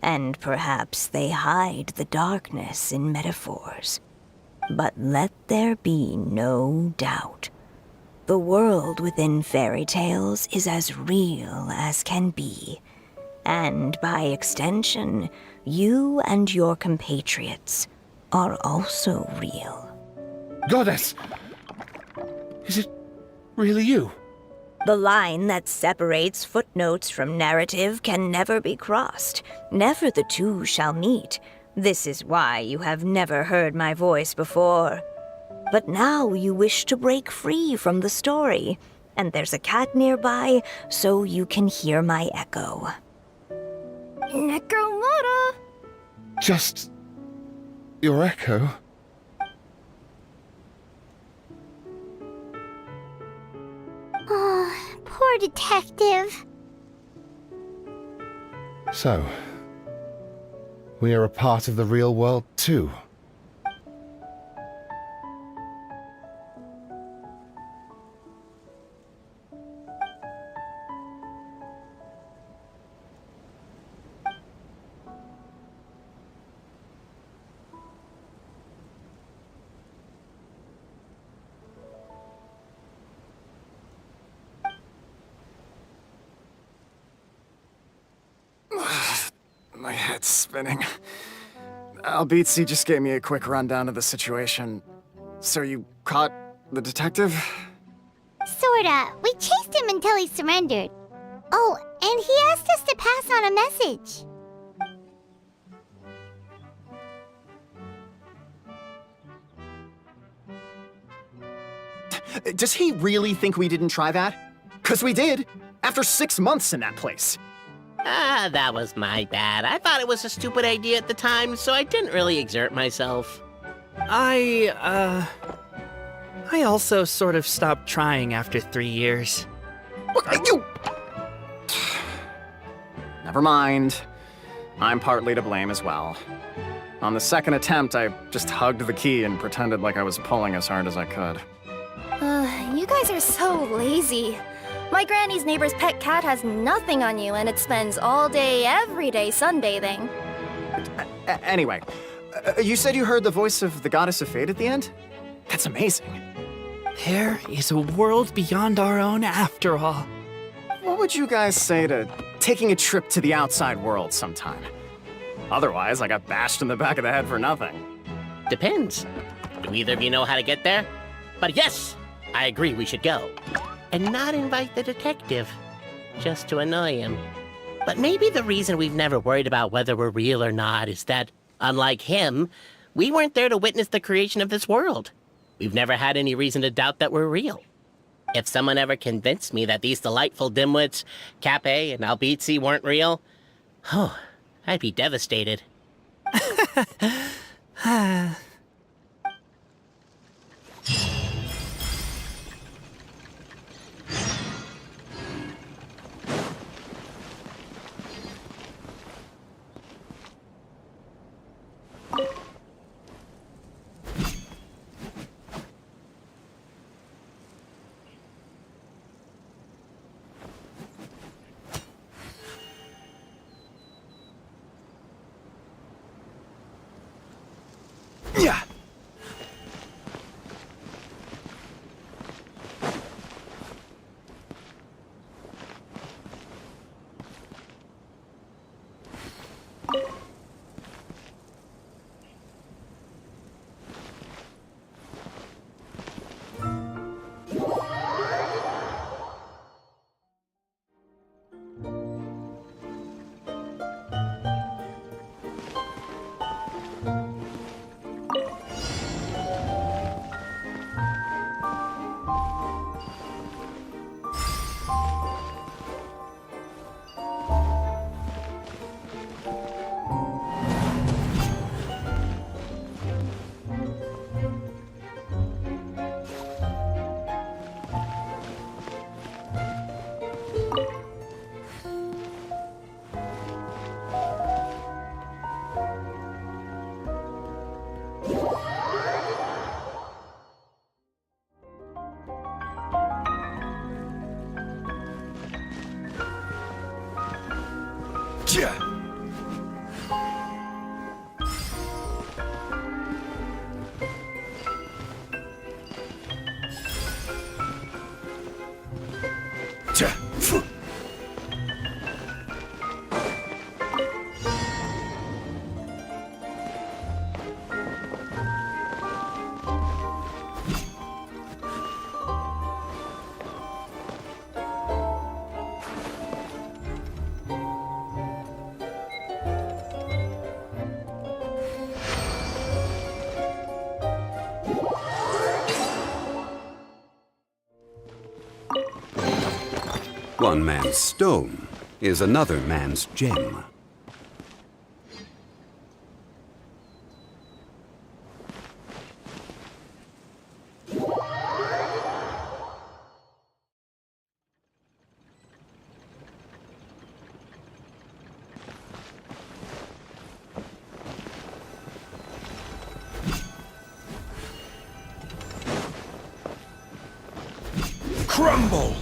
and perhaps they hide the darkness in metaphors. But let there be no doubt. The world within fairy tales is as real as can be. And by extension, you and your compatriots are also real. Goddess! Is it really you? The line that separates footnotes from narrative can never be crossed. Never the two shall meet. This is why you have never heard my voice before. But now you wish to break free from the story, and there's a cat nearby, so you can hear my echo. Necromora! Just your echo? Oh, poor detective. So, we are a part of the real world too. My head's spinning. Albizzi just gave me a quick rundown of the situation. So you caught the detective? Sorta. We chased him until he surrendered. Oh, and he asked us to pass on a message. Does he really think we didn't try that? 'Cause we did, after 6 months in that place. That was my bad. I thought it was a stupid idea at the time, so I didn't really exert myself. I also sort of stopped trying after 3 years. You... Never mind. I'm partly to blame as well. On the second attempt, I just hugged the key and pretended like I was pulling as hard as I could. You guys are so lazy. My granny's neighbor's pet cat has nothing on you, and it spends all day, every day sunbathing. Anyway, you said you heard the voice of the Goddess of Fate at the end? That's amazing. There is a world beyond our own after all. What would you guys say to taking a trip to the outside world sometime? Otherwise, I got bashed in the back of the head for nothing. Depends. Do either of you know how to get there? But yes, I agree we should go. And not invite the detective, just to annoy him. But maybe the reason we've never worried about whether we're real or not is that, unlike him, we weren't there to witness the creation of this world. We've never had any reason to doubt that we're real. If someone ever convinced me that these delightful dimwits, Cape and Albizzi, weren't real, I'd be devastated. Yeah. Yeah. One man's stone is another man's gem. Crumble!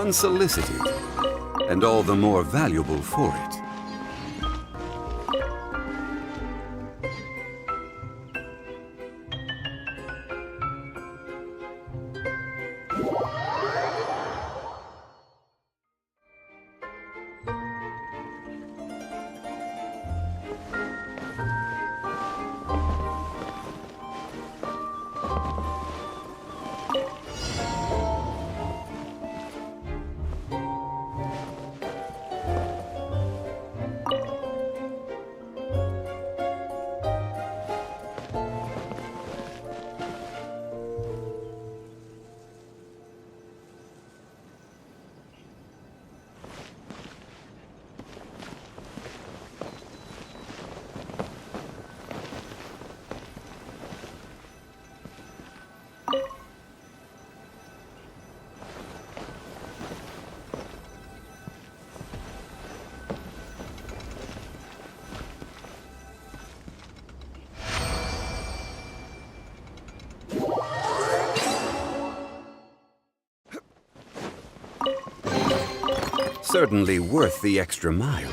unsolicited, and all the more valuable for it. Certainly worth the extra mile.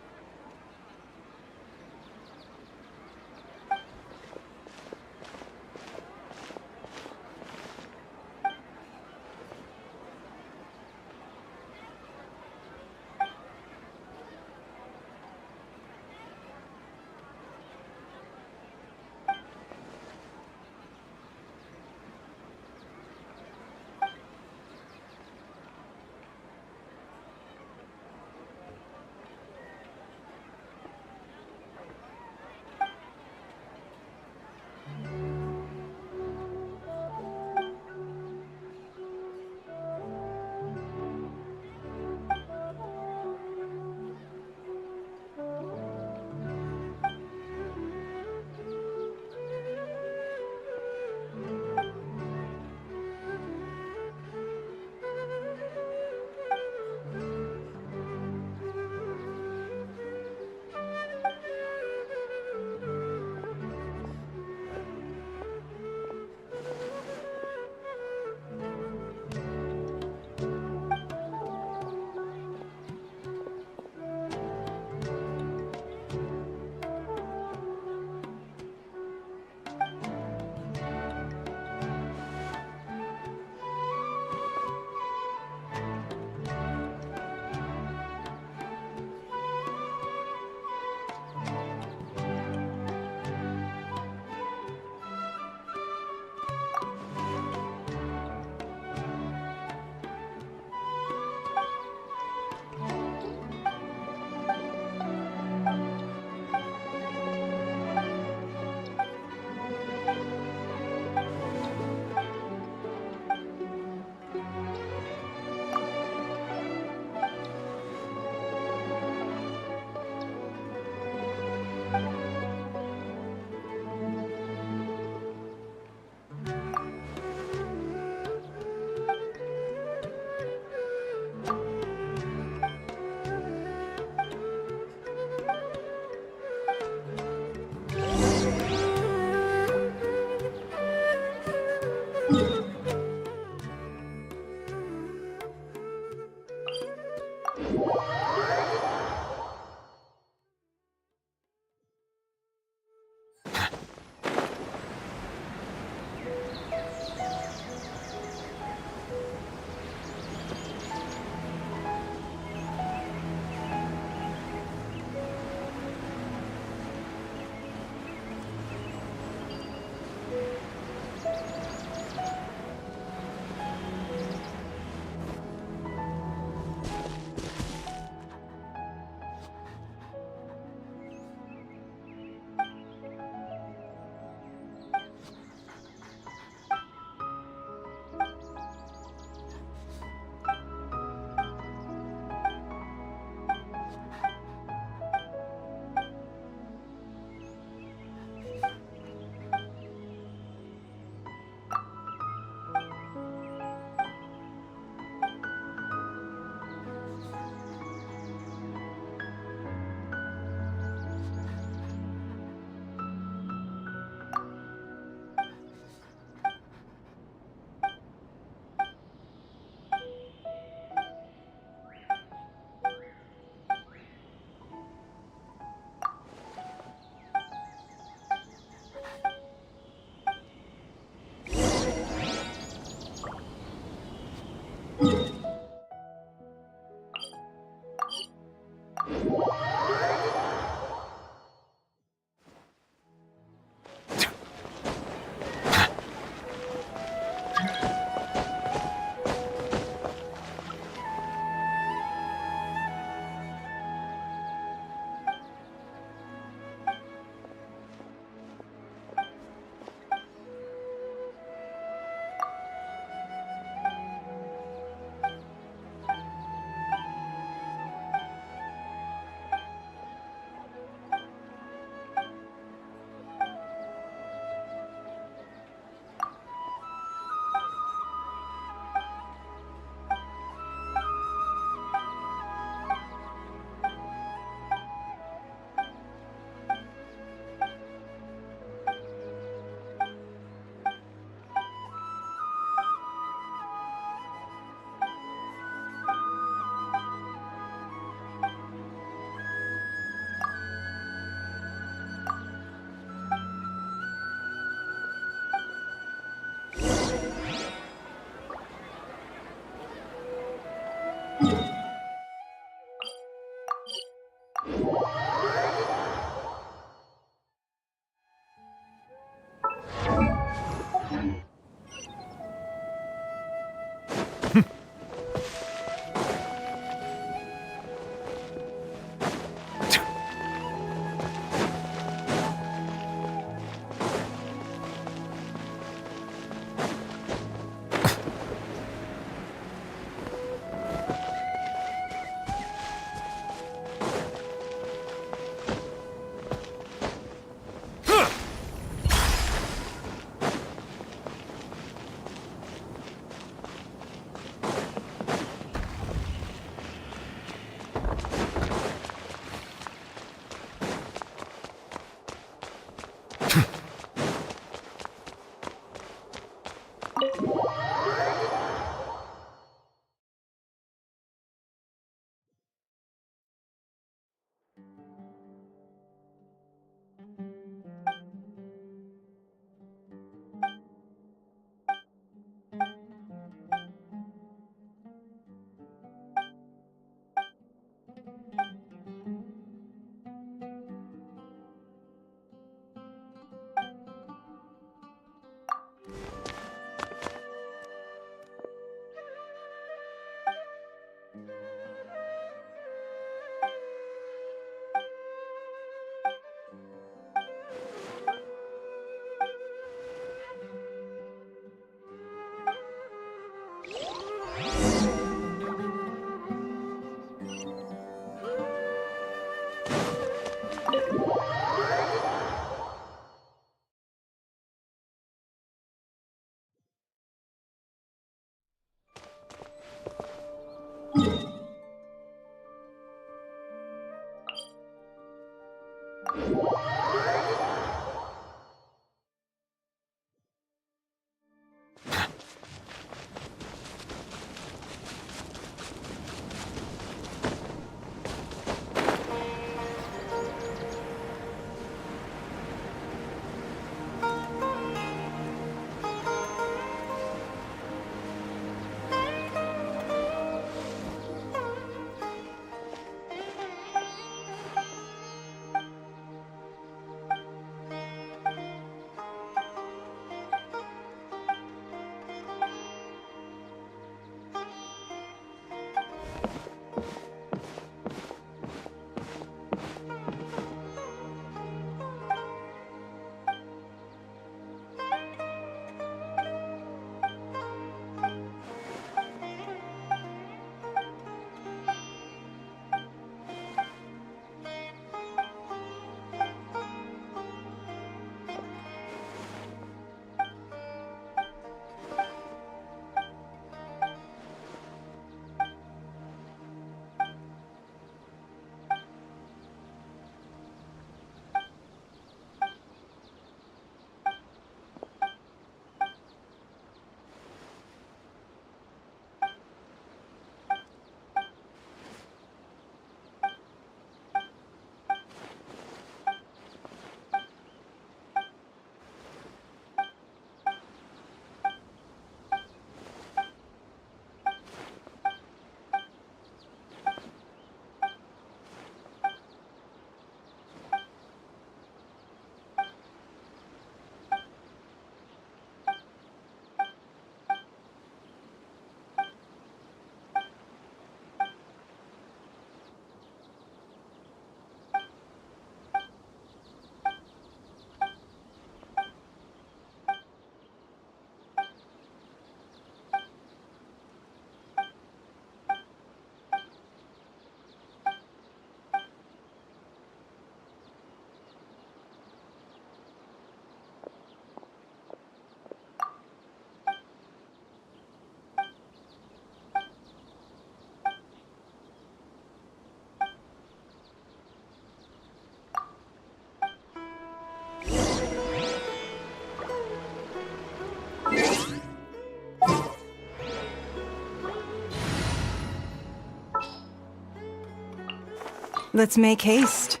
Let's make haste.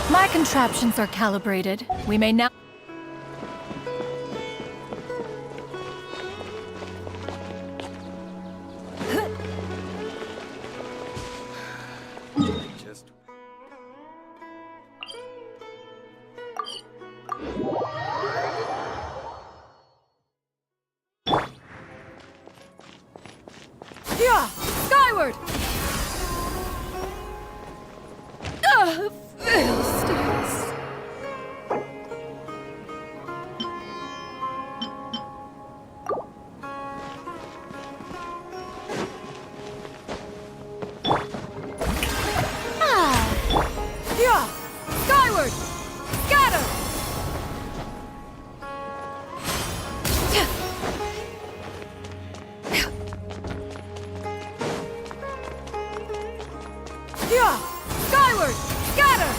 My contraptions are calibrated. We may now... Yeah! Skyward! Philistines. Yeah! Skyward! Scatter! Yeah! Skyward! Scatter!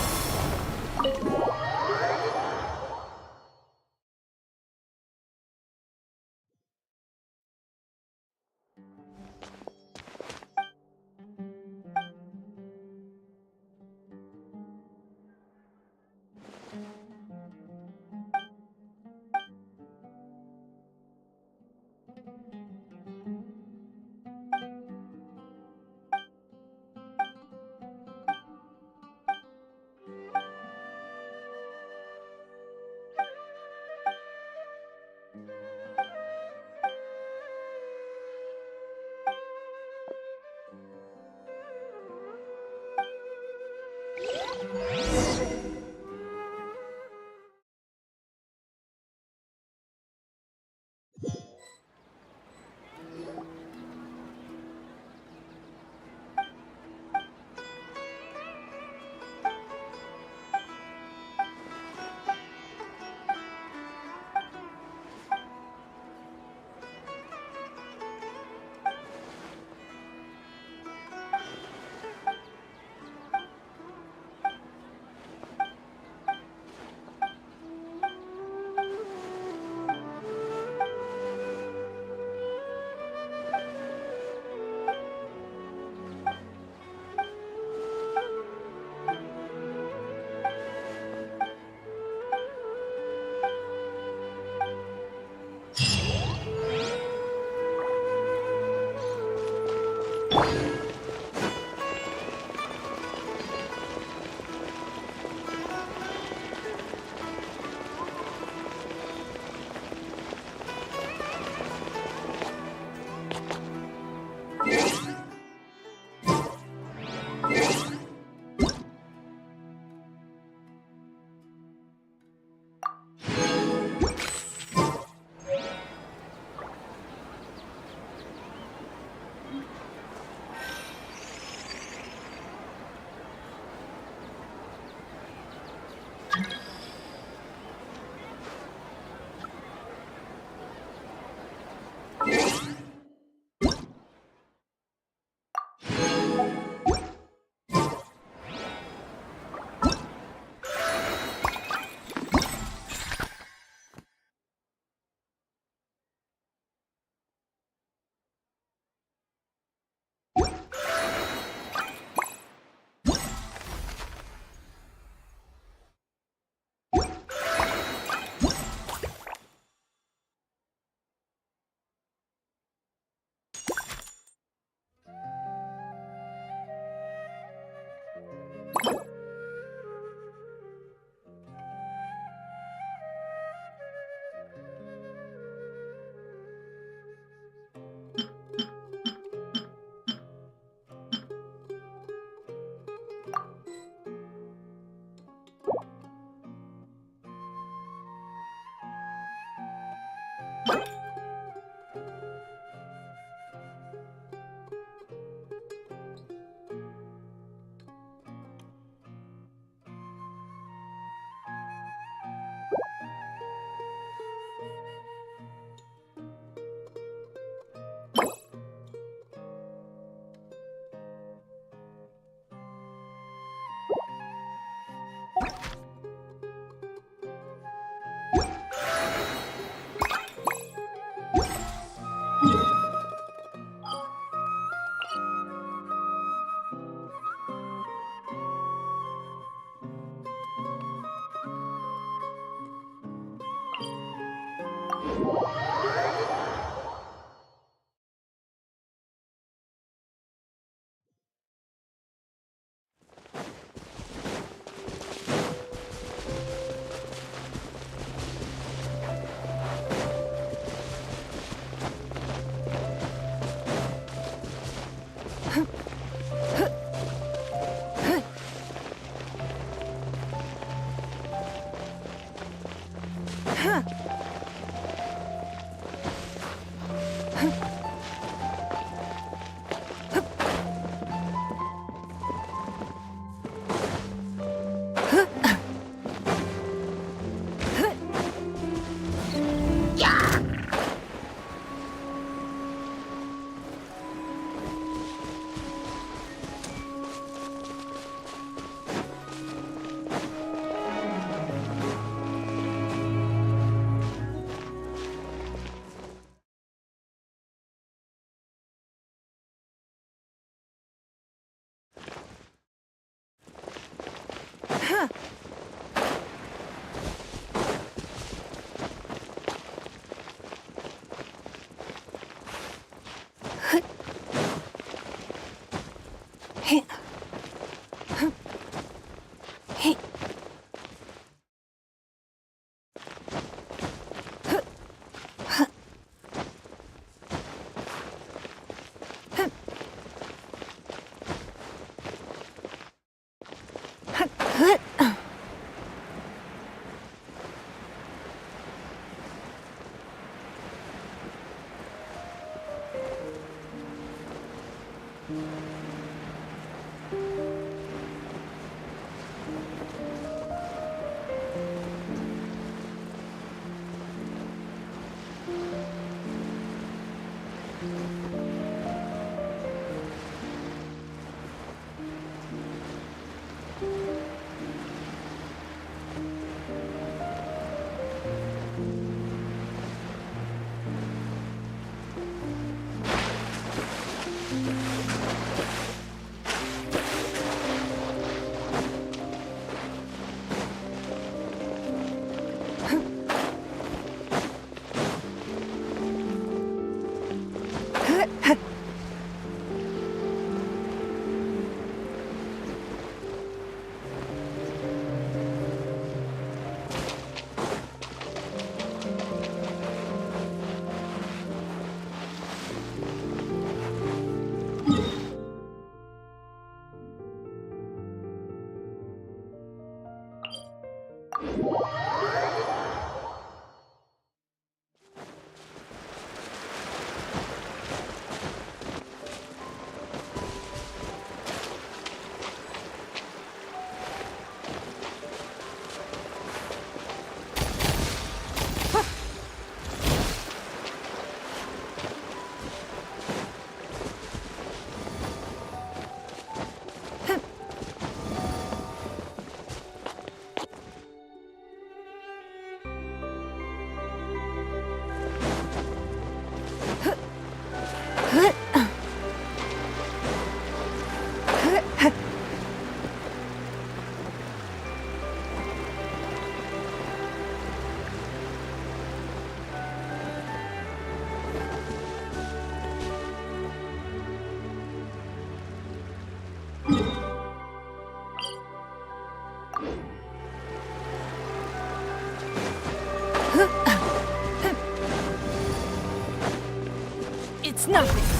It's nothing.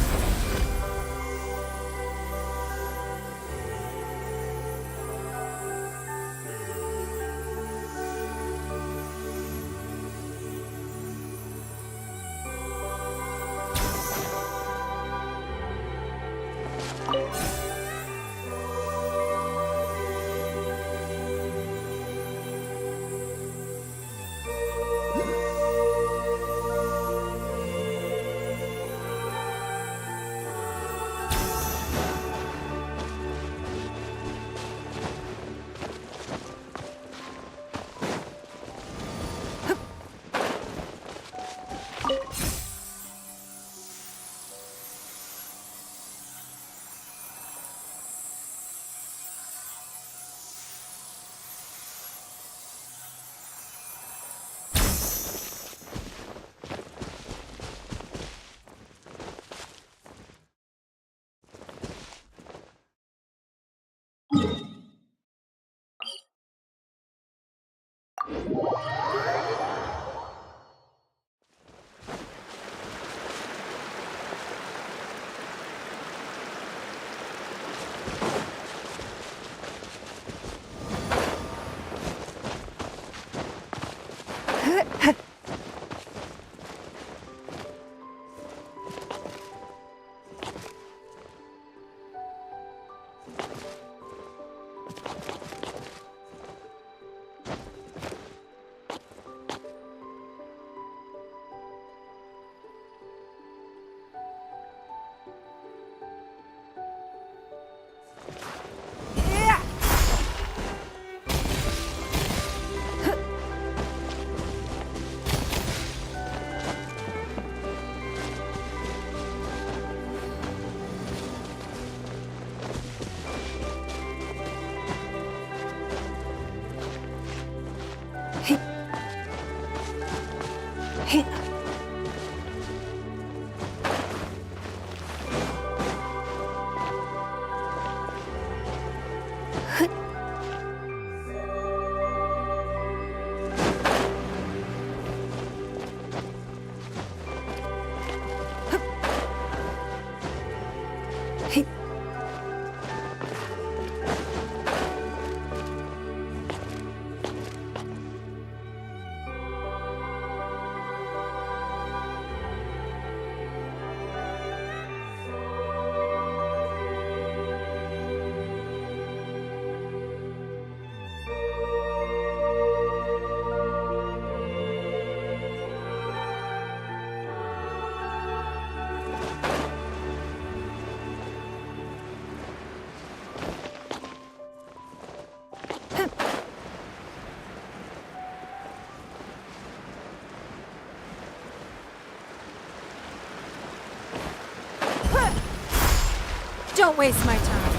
Don't waste my time.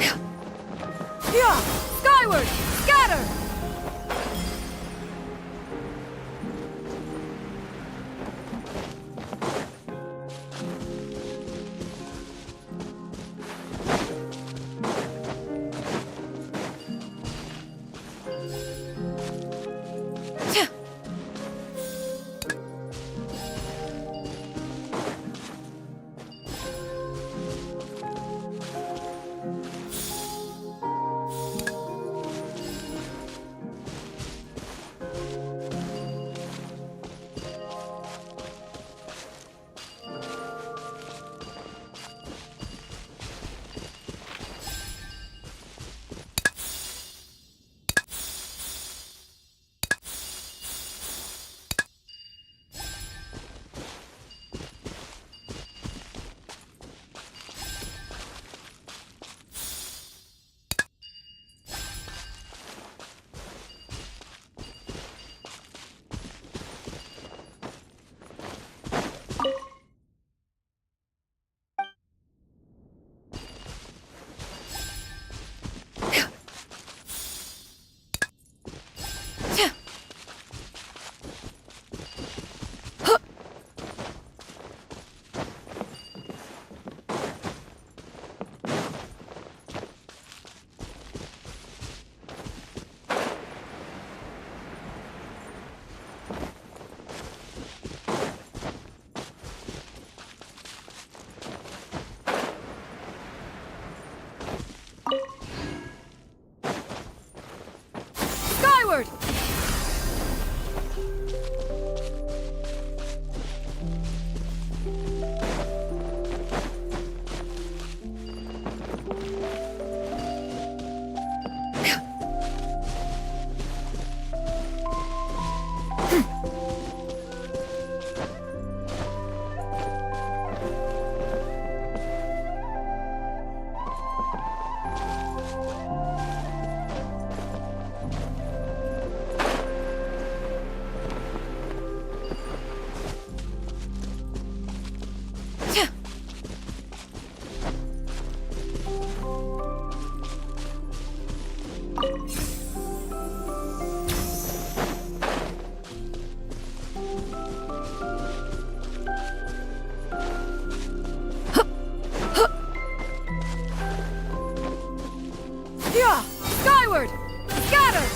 Yeah! Skyward! Scatter! Skyward! Yeah! Skyward! Scatter!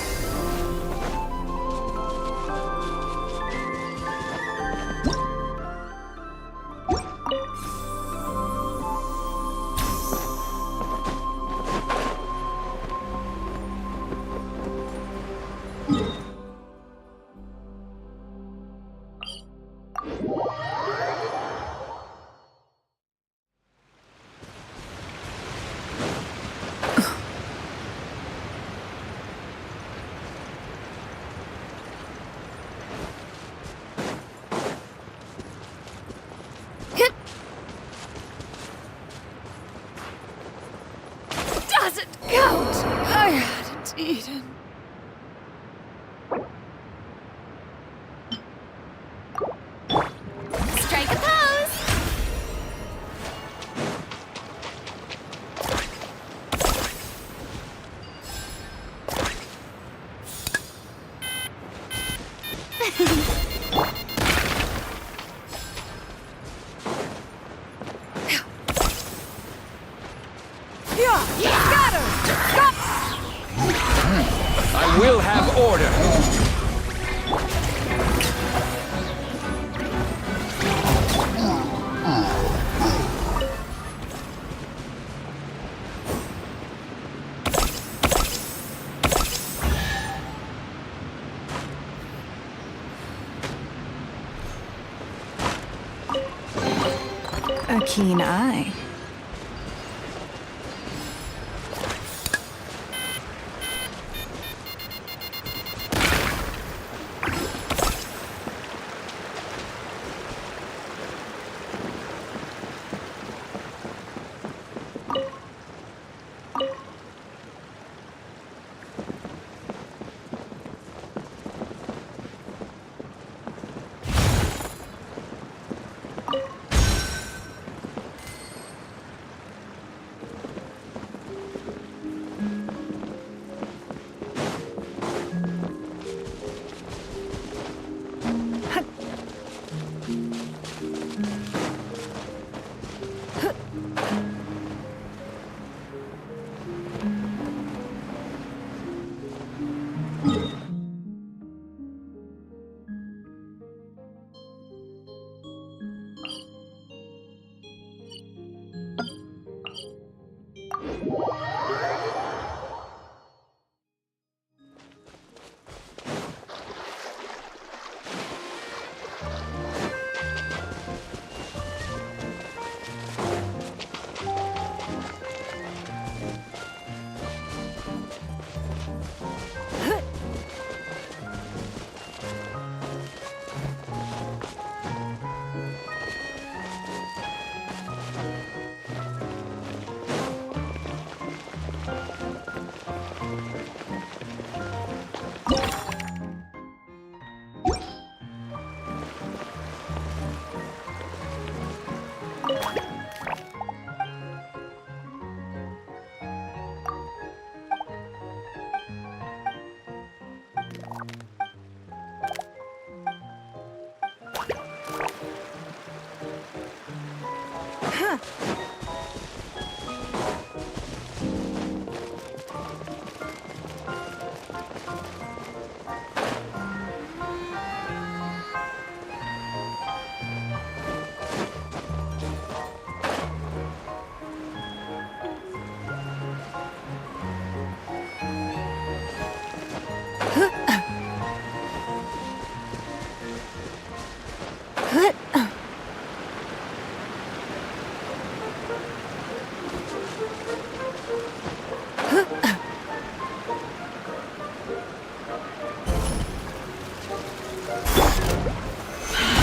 Doesn't count! I hadn't eaten. Strike a pose! Scatter! Stop! I will have order. A keen eye.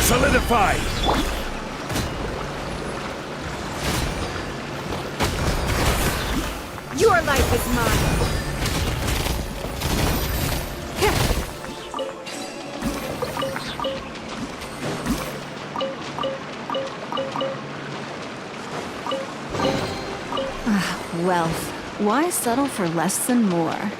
Solidify! Your life is mine. Wealth. Why settle for less than more?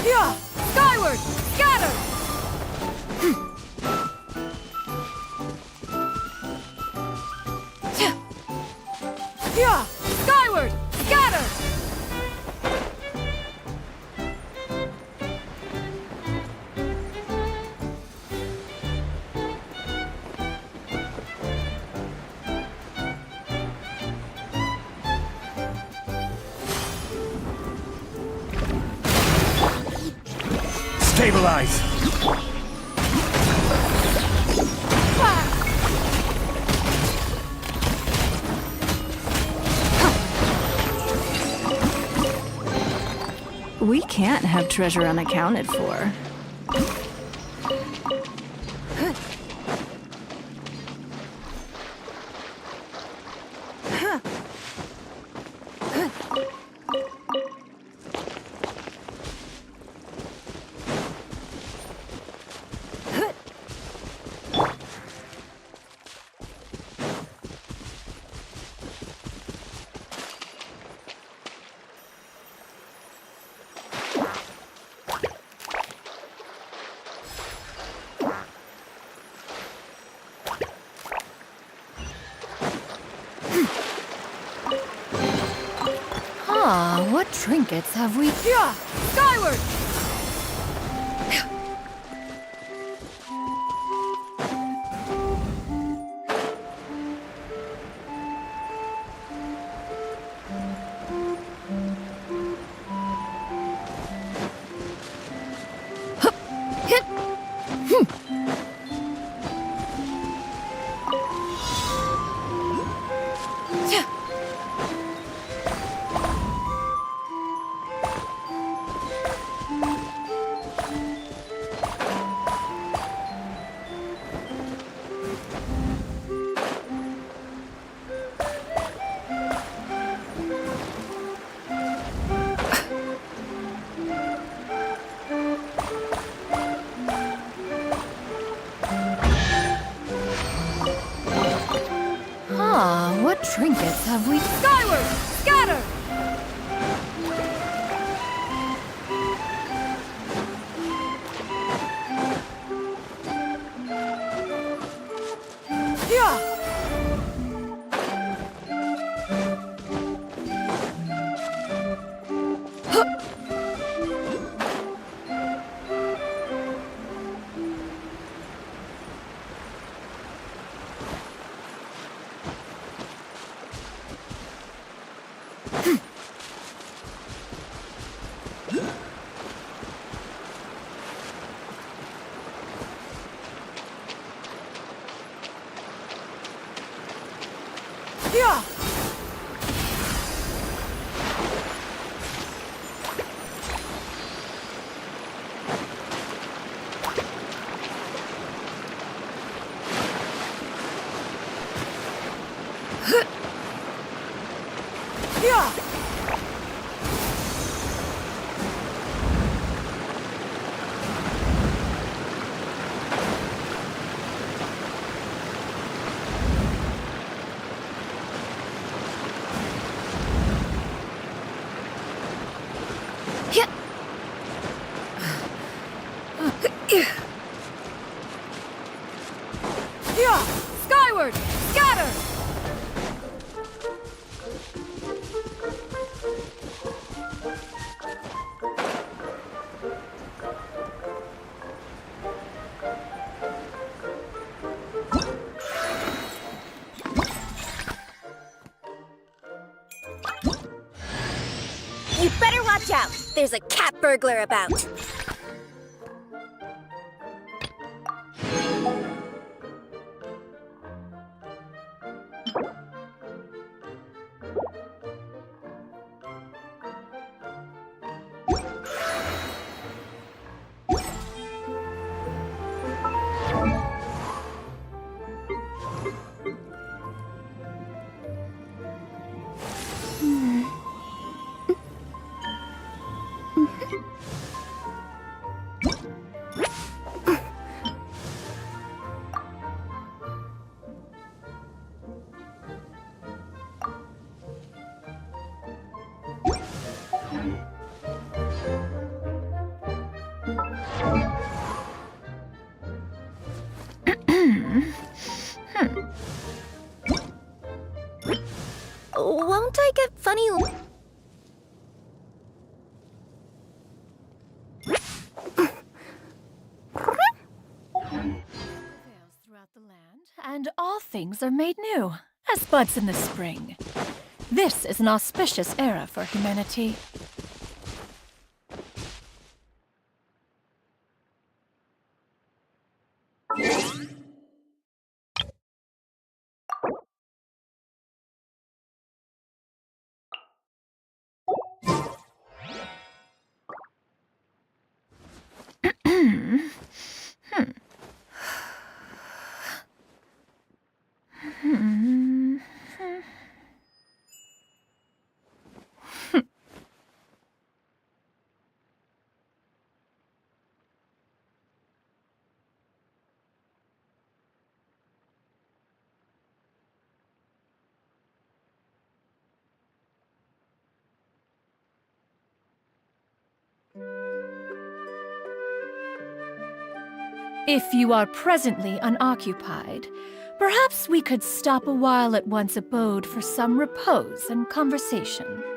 Yeah! Skyward! Scatter! Yeah! Skyward! Scatter! Stabilize! We can't have treasure unaccounted for. Ah, what trinkets have we? Yeah! Skyward! Ah, what trinkets have we? Skyward! Scatter! Yeah! Yeah! Yeah! Yeah! Skyward! Scatter! You better watch out. There's a cat burglar about. Won't I get funny? Throughout the land, and all things are made new, as buds in the spring. This is an auspicious era for humanity. If you are presently unoccupied, perhaps we could stop a while at one's abode for some repose and conversation.